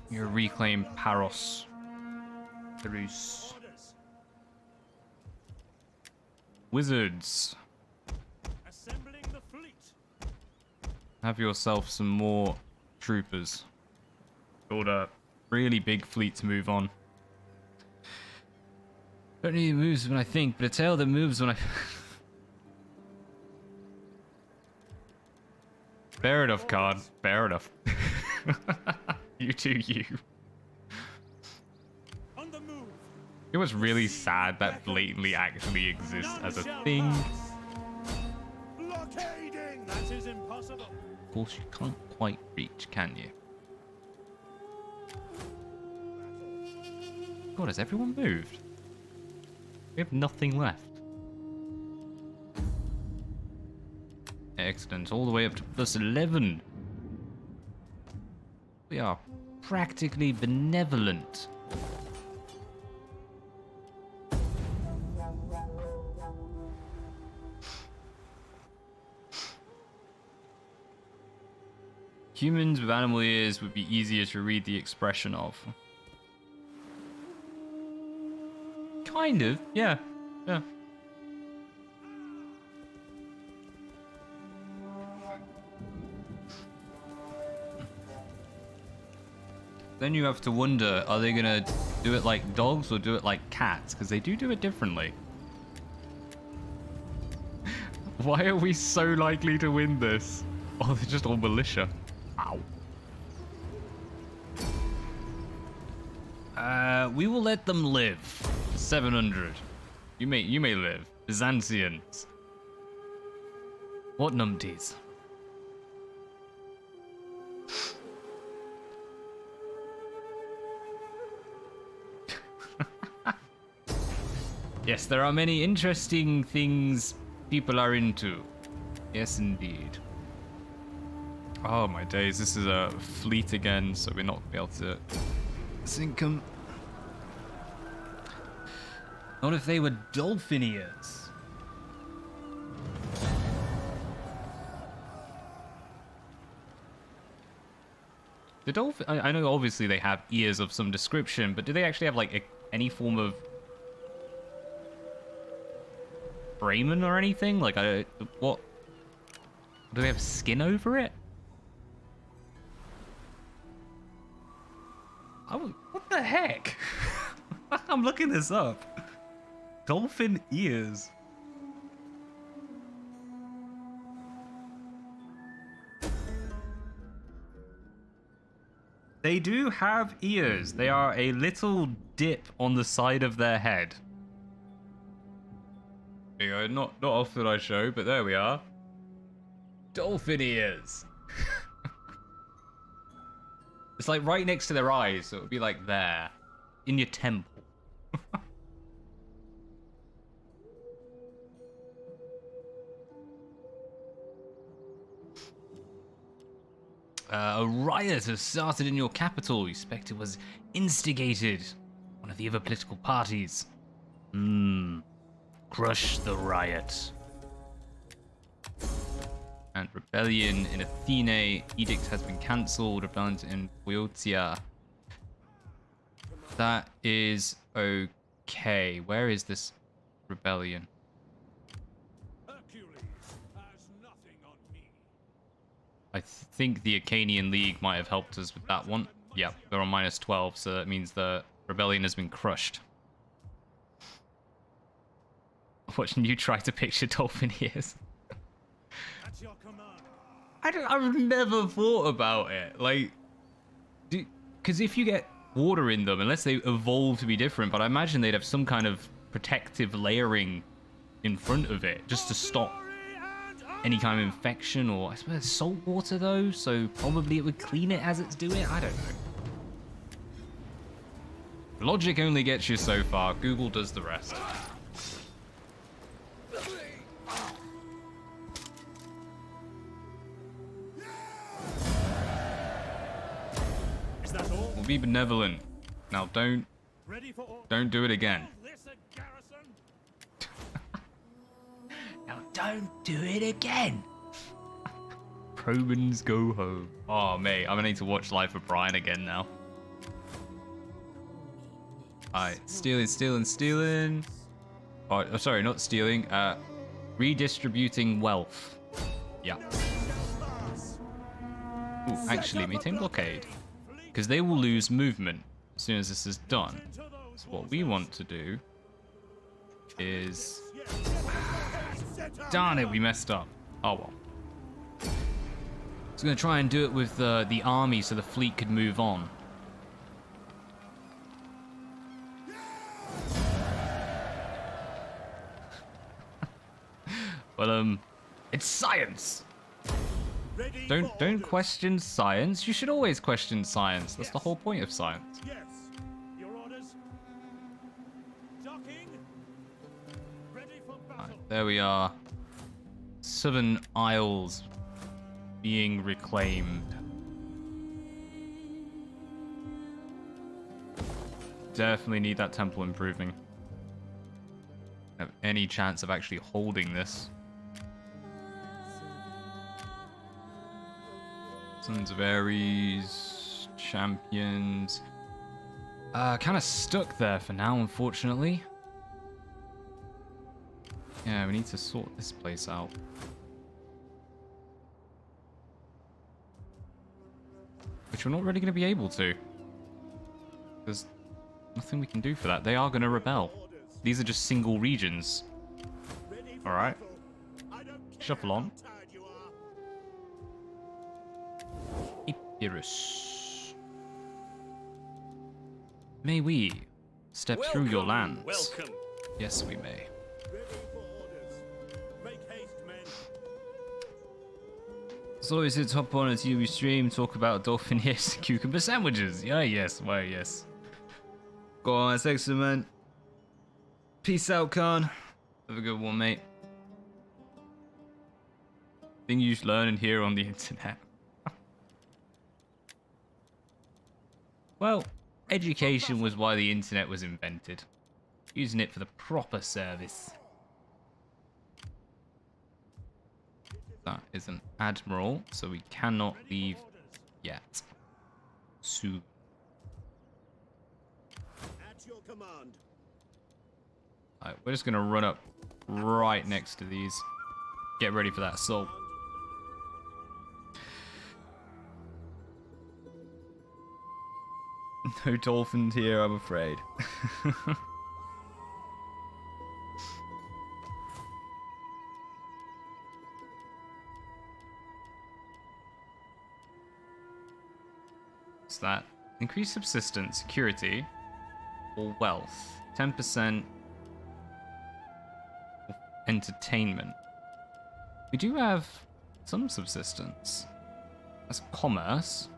You reclaim Paros. Perus. Orders. Wizards, Assembling the fleet. have yourself some more troopers. Build a really big fleet to move on. Don't need moves when I think, but a tail that moves when I... Fair enough, card. Fair enough. You do you. On the move. It was really sad that blatantly actually exists as a thing. Blockading. That is impossible. Of course, you can't quite reach, can you? God, has everyone moved? We have nothing left. Excellent, all the way up to +11. We are practically benevolent. Humans with animal ears would be easier to read the expression of. Kind of, yeah. Yeah. Then you have to wonder, are they gonna do it like dogs or do it like cats? Because they do it differently. Why are we so likely to win this? Oh, they're just all militia. Ow. We will let them live. 700. You may live. Byzantians. What numpties? Yes, there are many interesting things people are into. Yes, indeed. Oh my days, this is a fleet again, so we're not going to be able to sink them. Not if they were dolphin ears. The dolphin, I know obviously they have ears of some description, but do they actually have like any form of Brayman or anything? Like, what? Do they have skin over it? What the heck? I'm looking this up. Dolphin ears. They do have ears. They are a little dip on the side of their head. There you go. Not often I show, but there we are. Dolphin ears. It's like right next to their eyes, so it would be like there. In your temple. A riot has started in your capital. You suspect it was instigated. One of the other political parties. Crush the riot. And rebellion in Athene. Edict has been cancelled. Rebellion in Boeotia. That is okay. Where is this rebellion? I think the Acanian League might have helped us with that one. Yeah, they're on -12, so that means the rebellion has been crushed. Watching you try to picture dolphin ears. I've never thought about it. Like, because if you get water in them, unless they evolve to be different, but I imagine they'd have some kind of protective layering in front of it just to stop any kind of infection, or I suppose salt water though, so probably it would clean it as it's doing it. I don't know. Logic only gets you so far. Google does the rest. We'll be benevolent. Now don't do it again. Now don't do it again. Romans go home. Oh mate, I'm gonna need to watch Life of Brian again now. Alright, stealing. Oh, sorry, not stealing. Redistributing wealth. Yeah. Ooh, actually, maintain blockade. Because they will lose movement as soon as this is done. So what we want to do is... Darn it, we messed up. Oh well. I was going to try and do it with the army so the fleet could move on. Well, it's science! Don't question science. You should always question science. That's the whole point of science. Yes. Your orders? There we are. Southern Isles being reclaimed. Definitely need that temple improving. Have any chance of actually holding this? Sons of Ares, champions. Kind of stuck there for now, unfortunately. Yeah, we need to sort this place out. Which we're not really going to be able to. There's nothing we can do for that. They are going to rebel. These are just single regions. Alright. Shuffle on. Epirus. May we step through your lands? Welcome. Yes, we may. Ready for orders. Make haste, men. So is it top on a TV stream, talk about dolphin ears, cucumber sandwiches? Yeah, yes, why, yes. Go on, that's excellent, man. Peace out, Khan. Have a good one, mate. Thing you learn and hear on the internet. Well, education was why the internet was invented. Using it for the proper service. That is an admiral, so we cannot leave yet. Soon. At your command. Alright, we're just gonna run up right next to these. Get ready for that assault. No dolphins here, I'm afraid. What's that? Increase subsistence, security, or wealth. 10% entertainment. We do have some subsistence. That's commerce.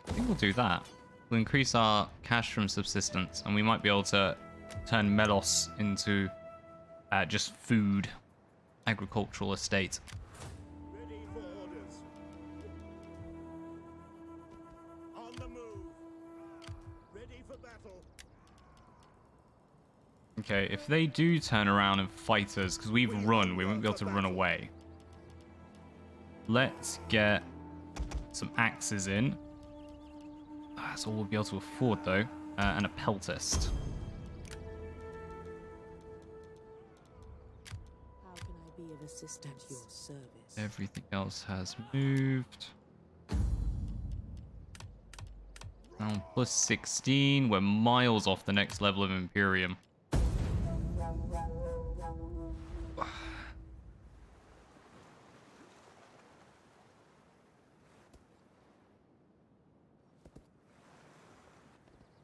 I think we'll do that. We'll increase our cash from subsistence, and we might be able to turn Melos into just food, agricultural estate. Ready for orders. On the move. Ready for battle. Okay, if they do turn around and fight us, because we've run, we won't be able to run away. Let's get some axes in. That's all we'll be able to afford, though. And a peltist. How can I be of assistance? At your service. Everything else has moved. Now, plus 16. We're miles off the next level of Imperium.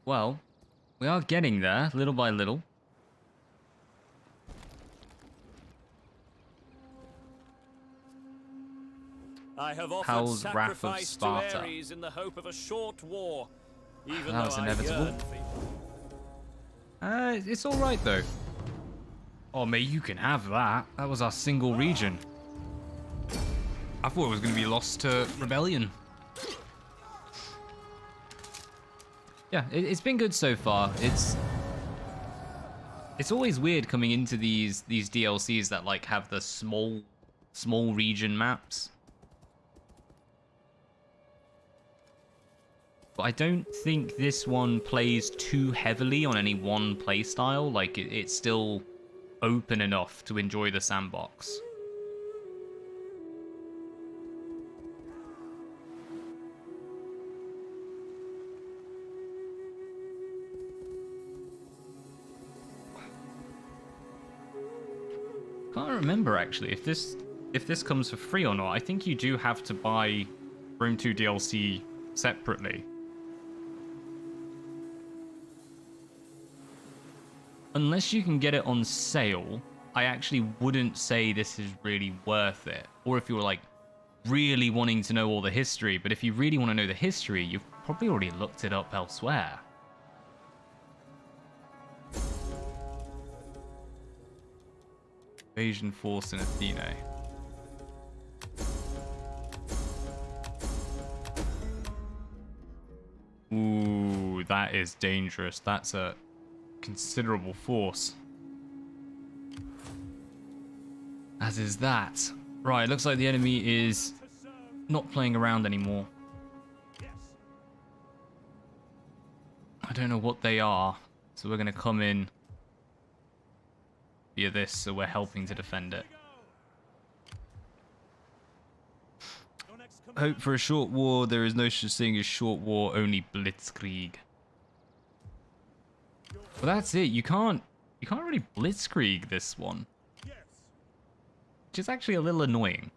Well, we are getting there, little by little. I have offered How's Wrath of sacrifice Sparta? to Ares in the hope of a short war, even That was though inevitable. I yearn for It's all right though. Oh, mate, you can have that. That was our single region. I thought it was going to be lost to rebellion. Yeah, it's been good so far. It's always weird coming into these DLCs that like have the small region maps. But I don't think this one plays too heavily on any one playstyle. Like it's still open enough to enjoy the sandbox. Can't remember actually if this comes for free or not. I think you do have to buy Rome 2 DLC separately. Unless you can get it on sale, I actually wouldn't say this is really worth it. Or if you were like really wanting to know all the history, but if you really want to know the history, you've probably already looked it up elsewhere. Invasion force in Athene. Ooh, that is dangerous. That's a considerable force. As is that. Right, looks like the enemy is not playing around anymore. I don't know what they are, so we're going to come in via this, so we're helping to defend it. Hope for a short war. There is no such thing as short war, only blitzkrieg. Well, that's it. You can't really blitzkrieg this one. Which is actually a little annoying.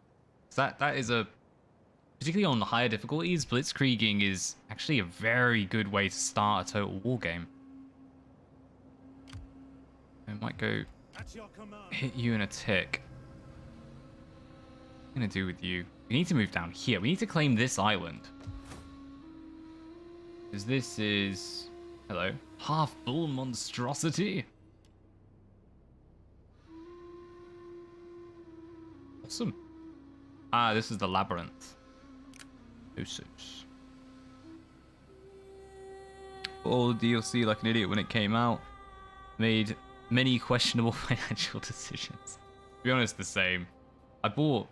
That is a, particularly on the higher difficulties, blitzkrieging is actually a very good way to start a total war game. I might go hit you in a tick. What am I gonna do with you? We need to move down here. We need to claim this island. Because this is... Hello. Half-bull monstrosity. Awesome. Ah, this is the labyrinth. Usos. All the DLC like an idiot when it came out. Made many questionable financial decisions. To be honest, the same. I bought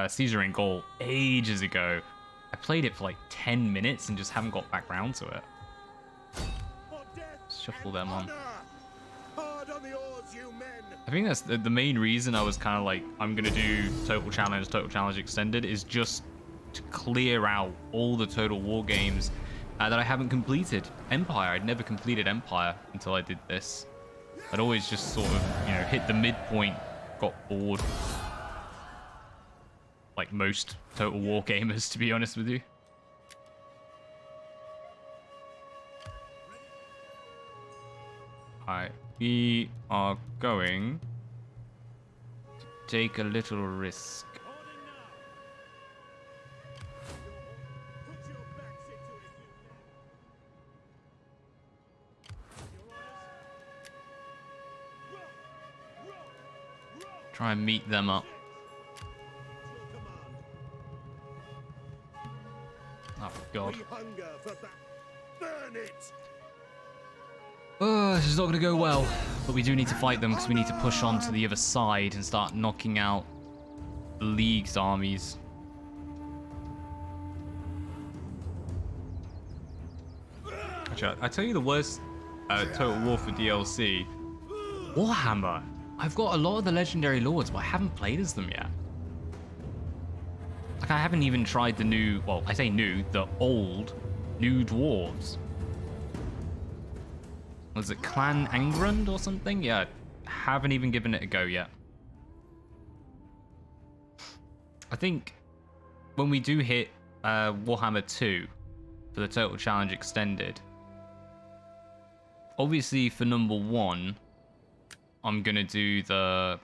Caesar in Gaul ages ago. I played it for like 10 minutes and just haven't got back round to it. Shuffle them on. I think that's the main reason I was kind of like, I'm going to do Total Challenge Extended, is just to clear out all the Total War games that I haven't completed. Empire, I'd never completed Empire until I did this. I'd always just sort of, you know, hit the midpoint, got bored. Like most Total War gamers, to be honest with you. Alright, we are going to take a little risk. Try and meet them up. Oh, God. Oh, this is not going to go well. But we do need to fight them because we need to push on to the other side and start knocking out the League's armies. Actually, I tell you the worst Total War for DLC. Warhammer. I've got a lot of the Legendary Lords, but I haven't played as them yet. Like, I haven't even tried the new, well, I say new, the old new dwarves. Was it Clan Angrund or something? Yeah, haven't even given it a go yet. I think when we do hit Warhammer 2 for the Total Challenge Extended, obviously for number 1, I'm going to do the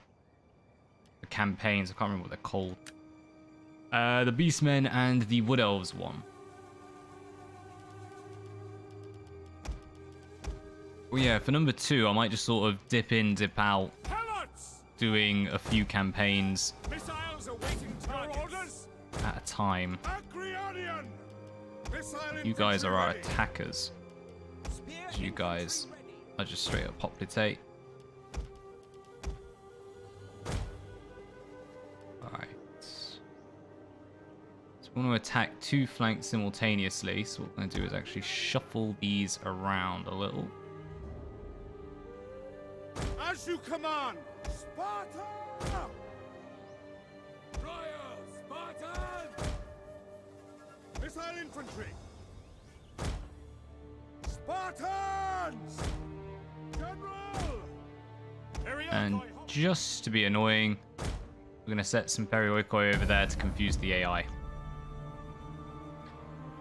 campaigns. I can't remember what they're called. The Beastmen and the Wood Elves one. Well, yeah, for number 2, I might just sort of dip in, dip out, doing a few campaigns at a time. You guys are our attackers. You guys are just straight up hoplite. Alright. So we want to attack 2 flanks simultaneously, so what we're going to do is actually shuffle these around a little. As you command, Sparta! Fire, Spartan! Missile infantry! Spartans! General! And just to be annoying, we're going to set some Perioikoi over there to confuse the AI.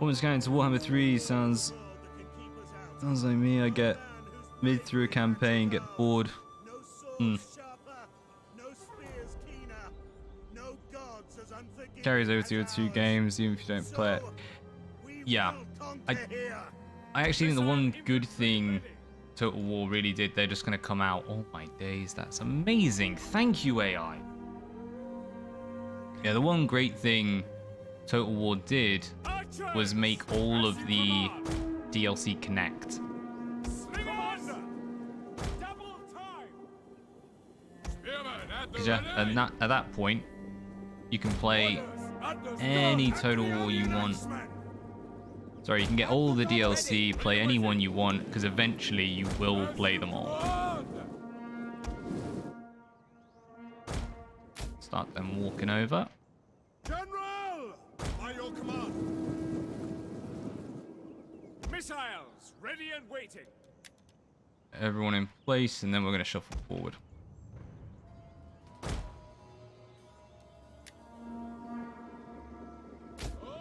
Woman's going to Warhammer 3 sounds like me. I get mid through a campaign, get bored. No swords sharper, no spears keener, no gods as unforgiving carries over to your 2 games, even if you don't play it. Yeah, I actually think the one good thing Total War really did, they're just going to come out. Oh my days, that's amazing. Thank you, AI. Yeah, the one great thing Total War did was make all of the DLC connect. Because yeah, at that point, you can play any Total War you want. Sorry, you can get all the DLC, play any one you want, because eventually you will play them all. Start them walking over. General! By your command. Missiles ready and waiting. Everyone in place, and then we're going to shuffle forward.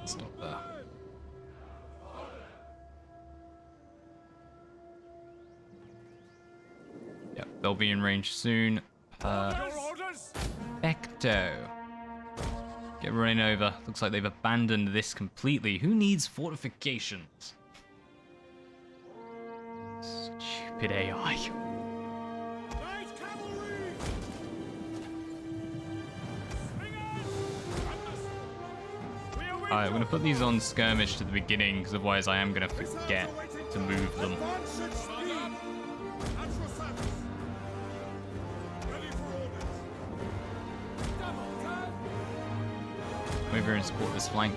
Stop there. Yep, they'll be in range soon. Perfecto. Get running over. Looks like they've abandoned this completely. Who needs fortifications? Stupid AI. Alright, I'm going to put these on skirmish to the beginning, because otherwise I am going to forget to move them. Come over and support this flank.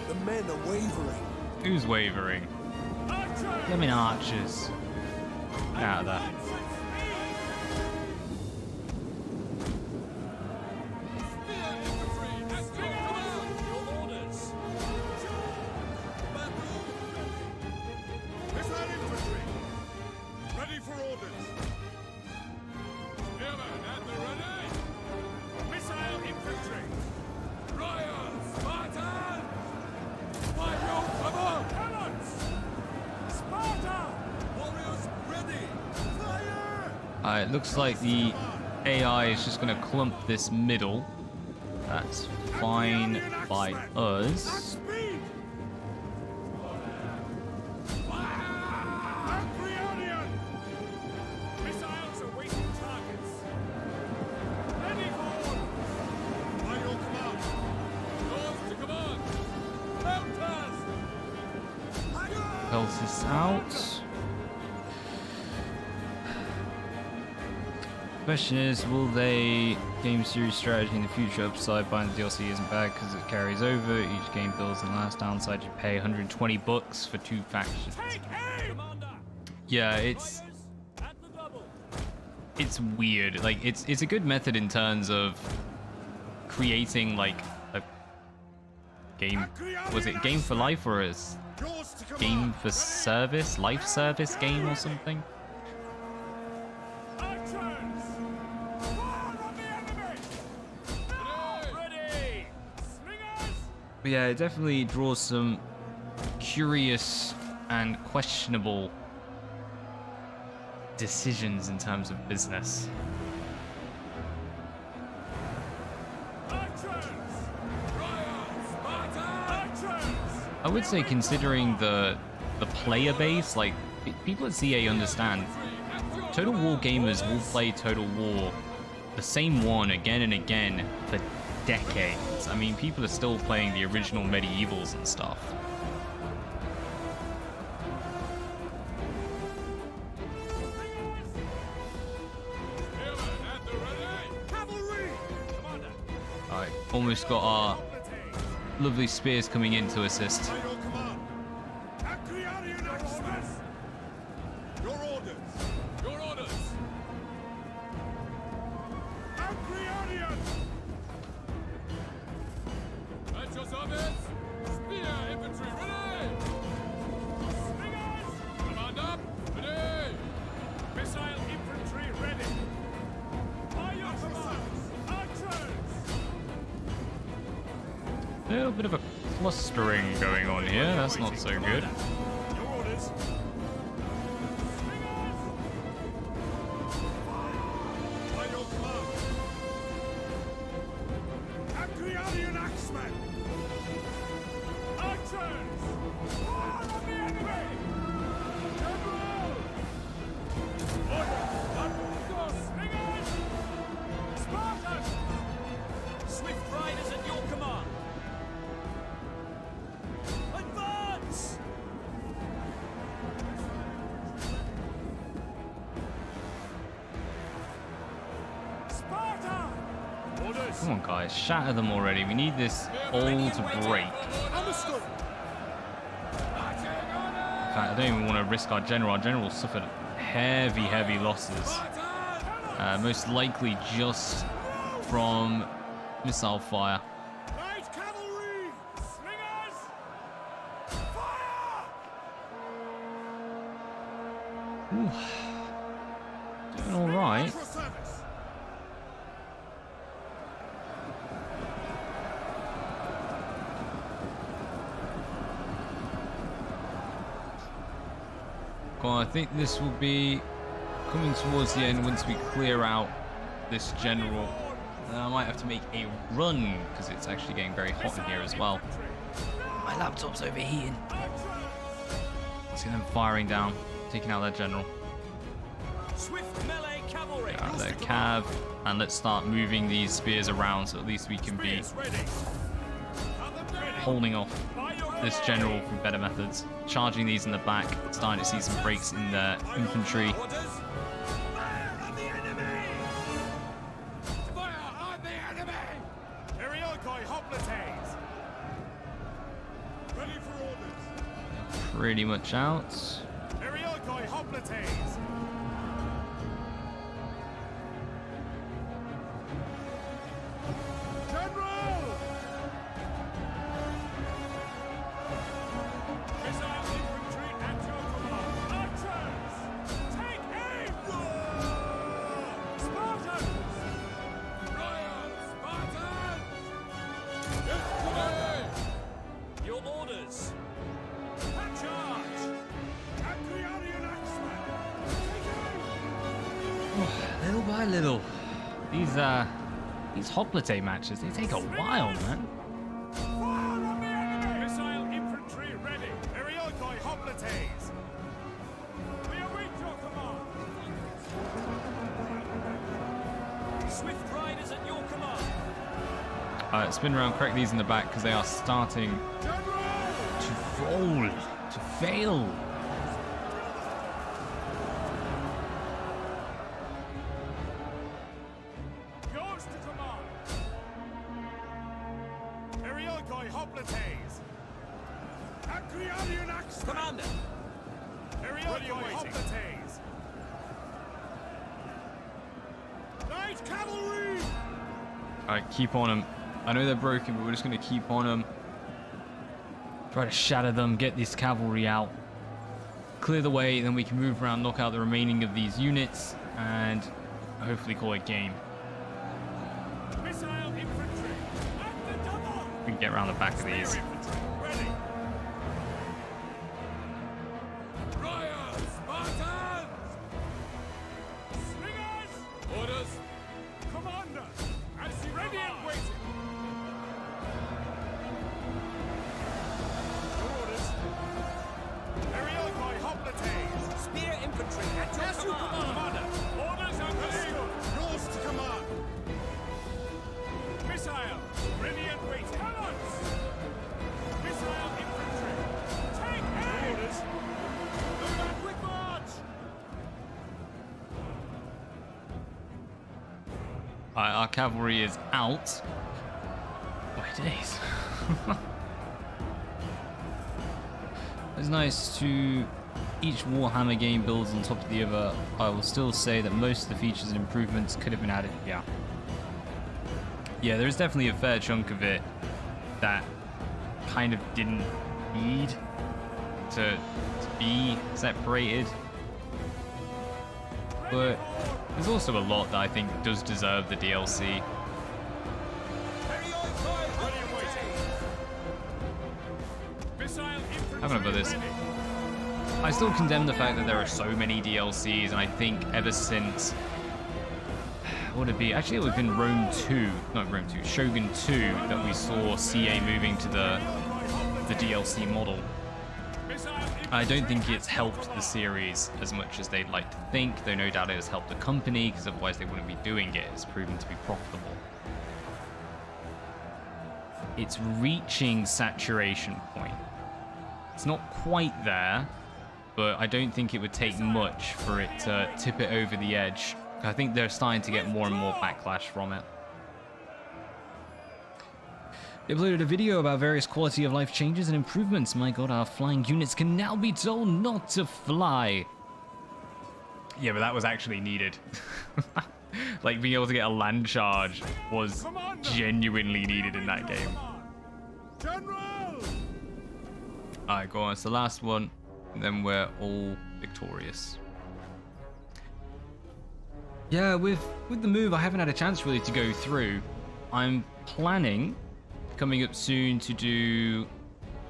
The men are wavering. Who's wavering? Them in archers. Get out of there. It looks like the AI is just going to clump this middle. That's fine by us. Pelt this out. Question is, will they game series strategy in the future? Upside buying the DLC isn't bad because it carries over. Each game builds and last. Downside, you pay 120 bucks for 2 factions. Yeah, it's weird. Like it's a good method in terms of creating like a game. Was it game for life or a game for service, life service game or something? But yeah, it definitely draws some curious and questionable decisions in terms of business. I would say, considering the player base, like people at CA understand, Total War gamers will play Total War, the same one again and again for decades. I mean, people are still playing the original medievals and stuff. Alright, almost got our lovely spears coming in to assist. little bit of a clustering going on here. That's not so good. Your orders. By your command. Acrealian axemen. Archers. Fire on the enemy. General. Orders. Slingers. Spartans. Swift riders at your command. Advance! Sparta. Orders. Come on, guys, shatter them already. We need this all to break. Understood. In fact, I don't even want to risk our general. Our general suffered heavy losses. Most likely just from missile fire. Light cavalry. Slingers. Fire. Doing all right. For service. Well, I think this will be coming towards the end once we clear out this general. I might have to make a run because it's actually getting very hot in here as well. My laptop's overheating. See them firing down, taking out that general. Swift melee cavalry. Get out of their cav, and let's start moving these spears around so at least we can be Spears ready. holding off this general from better methods. Charging these in the back, starting to see some breaks in their infantry. Orders. Fire on the enemy! Fire on the enemy! Eriokoi hoplites. Ready for orders. Pretty much out. Eriokoi hoplites. General! Missile infantry at your command. Archers! Take aim! Spartans! Royal Spartans! Yes, commander! Your orders. Charge! Acrealian axemen! Take aim! Little by little. These hoplite matches, they take a while, man. Fire on the enemy! Missile infantry ready! Eriokoi hoplites! We await your command! Swift riders at your command. Spin around, correct these in the back because they are starting General! to fold, to fail. Yours to command! Eriokoi hoplites! Acrealian axemen! Commander. Eriokoi hoplites! Light cavalry! Alright, keep on them. I know they're broken, but we're just going to keep on them. Try to shatter them, get this cavalry out. Clear the way, then we can move around, knock out the remaining of these units, and hopefully call it game. Missile infantry! At the double! We can get around the back of these. Spear infantry, ready! Royal Spartans! Slingers! Orders. Commander! As ready and waiting! Your orders! Eriokoi hoplites! Spear infantry at your command. Commander! Orders understood! Yours to command! Missile! Ready and waiting! Cannons! Missile infantry! Take aim! Orders! Move and quick march! Alright, our cavalry is out. My days. It's nice to each Warhammer game builds on top of the other. I will still say that most of the features and improvements could have been added. Yeah, there's definitely a fair chunk of it that kind of didn't need to be separated. But there's also a lot that I think does deserve the DLC. Ready and waiting! How can I put this? I still condemn the fact that there are so many DLCs, and I think ever since, what would it be? Actually, it would have been Rome 2, not Rome 2, Shogun 2, that we saw CA moving to the DLC model. I don't think it's helped the series as much as they'd like to think, though no doubt it has helped the company, because otherwise they wouldn't be doing it. It's proven to be profitable. It's reaching saturation point. It's not quite there, but I don't think it would take much for it to tip it over the edge. I think they're starting to get more and more backlash from it. They uploaded a video about various quality of life changes and improvements. My god, our flying units can now be told not to fly. Yeah, but that was actually needed. Like, being able to get a land charge was genuinely needed in that game. Alright, go on. It's the last one, and then we're all victorious. Yeah, with the move, I haven't had a chance really to go through. I'm planning coming up soon to do.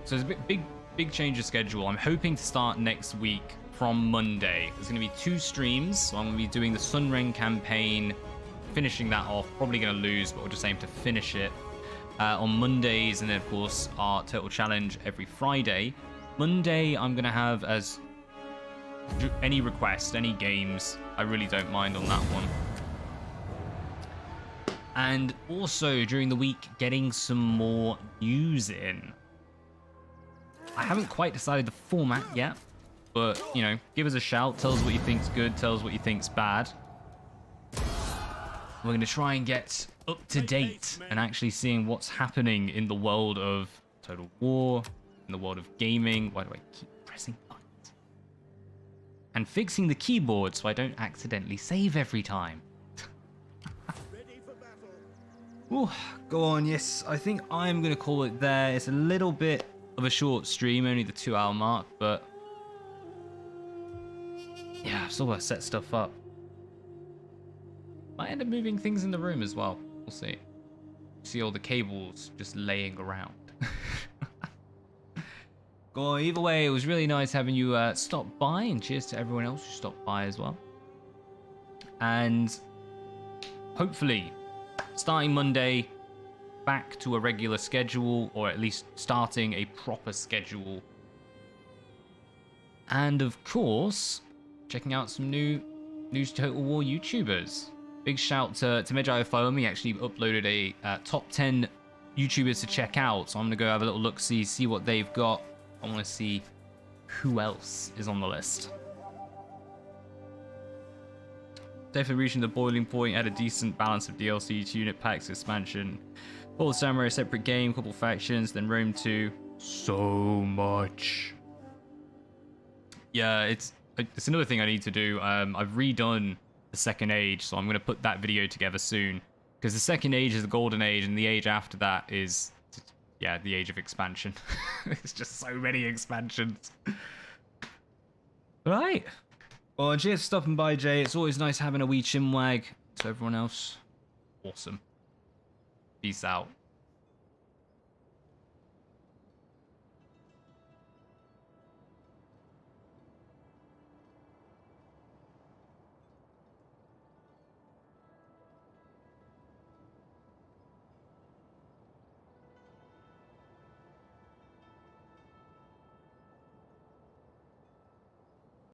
So there's a big change of schedule. I'm hoping to start next week from Monday. There's going to be 2 streams. So I'm going to be doing the Sunren campaign, finishing that off. Probably going to lose, but we'll just aim to finish it on Mondays, and then of course our Turtle Challenge every Friday. Monday I'm going to have as any request, any games. I really don't mind on that one. And also during the week, getting some more news in. I haven't quite decided the format yet, but you know, give us a shout. Tell us what you think's good. Tell us what you think's bad. We're going to try and get up to date and actually seeing what's happening in the world of Total War, in the world of gaming. Why do I keep pressing buttons? And fixing the keyboard so I don't accidentally save every time. Oh, go on. Yes, I think I'm going to call it there. It's a little bit of a short stream, only the 2-hour mark, but yeah, I've still got to set stuff up. Might end up moving things in the room as well. We'll see. See all the cables just laying around. Go on, either way, it was really nice having you stop by, and cheers to everyone else who stopped by as well. And hopefully, starting Monday, back to a regular schedule, or at least starting a proper schedule. And of course, checking out some new Total War YouTubers. Big shout to Medjai Foam. He actually uploaded a top 10 YouTubers to check out. So I'm going to go have a little look-see, see what they've got. I want to see who else is on the list. Definitely reaching the boiling point. Had a decent balance of DLC, unit packs, expansion. All Samurai, a separate game, couple factions, then Rome 2. So much. Yeah, it's another thing I need to do. I've redone the Second Age, so I'm going to put that video together soon. Because the Second Age is the Golden Age, and the age after that is, yeah, the Age of Expansion. It's just so many expansions. Right. Well, cheers for stopping by, Jay. It's always nice having a wee chinwag. To everyone else, awesome. Peace out.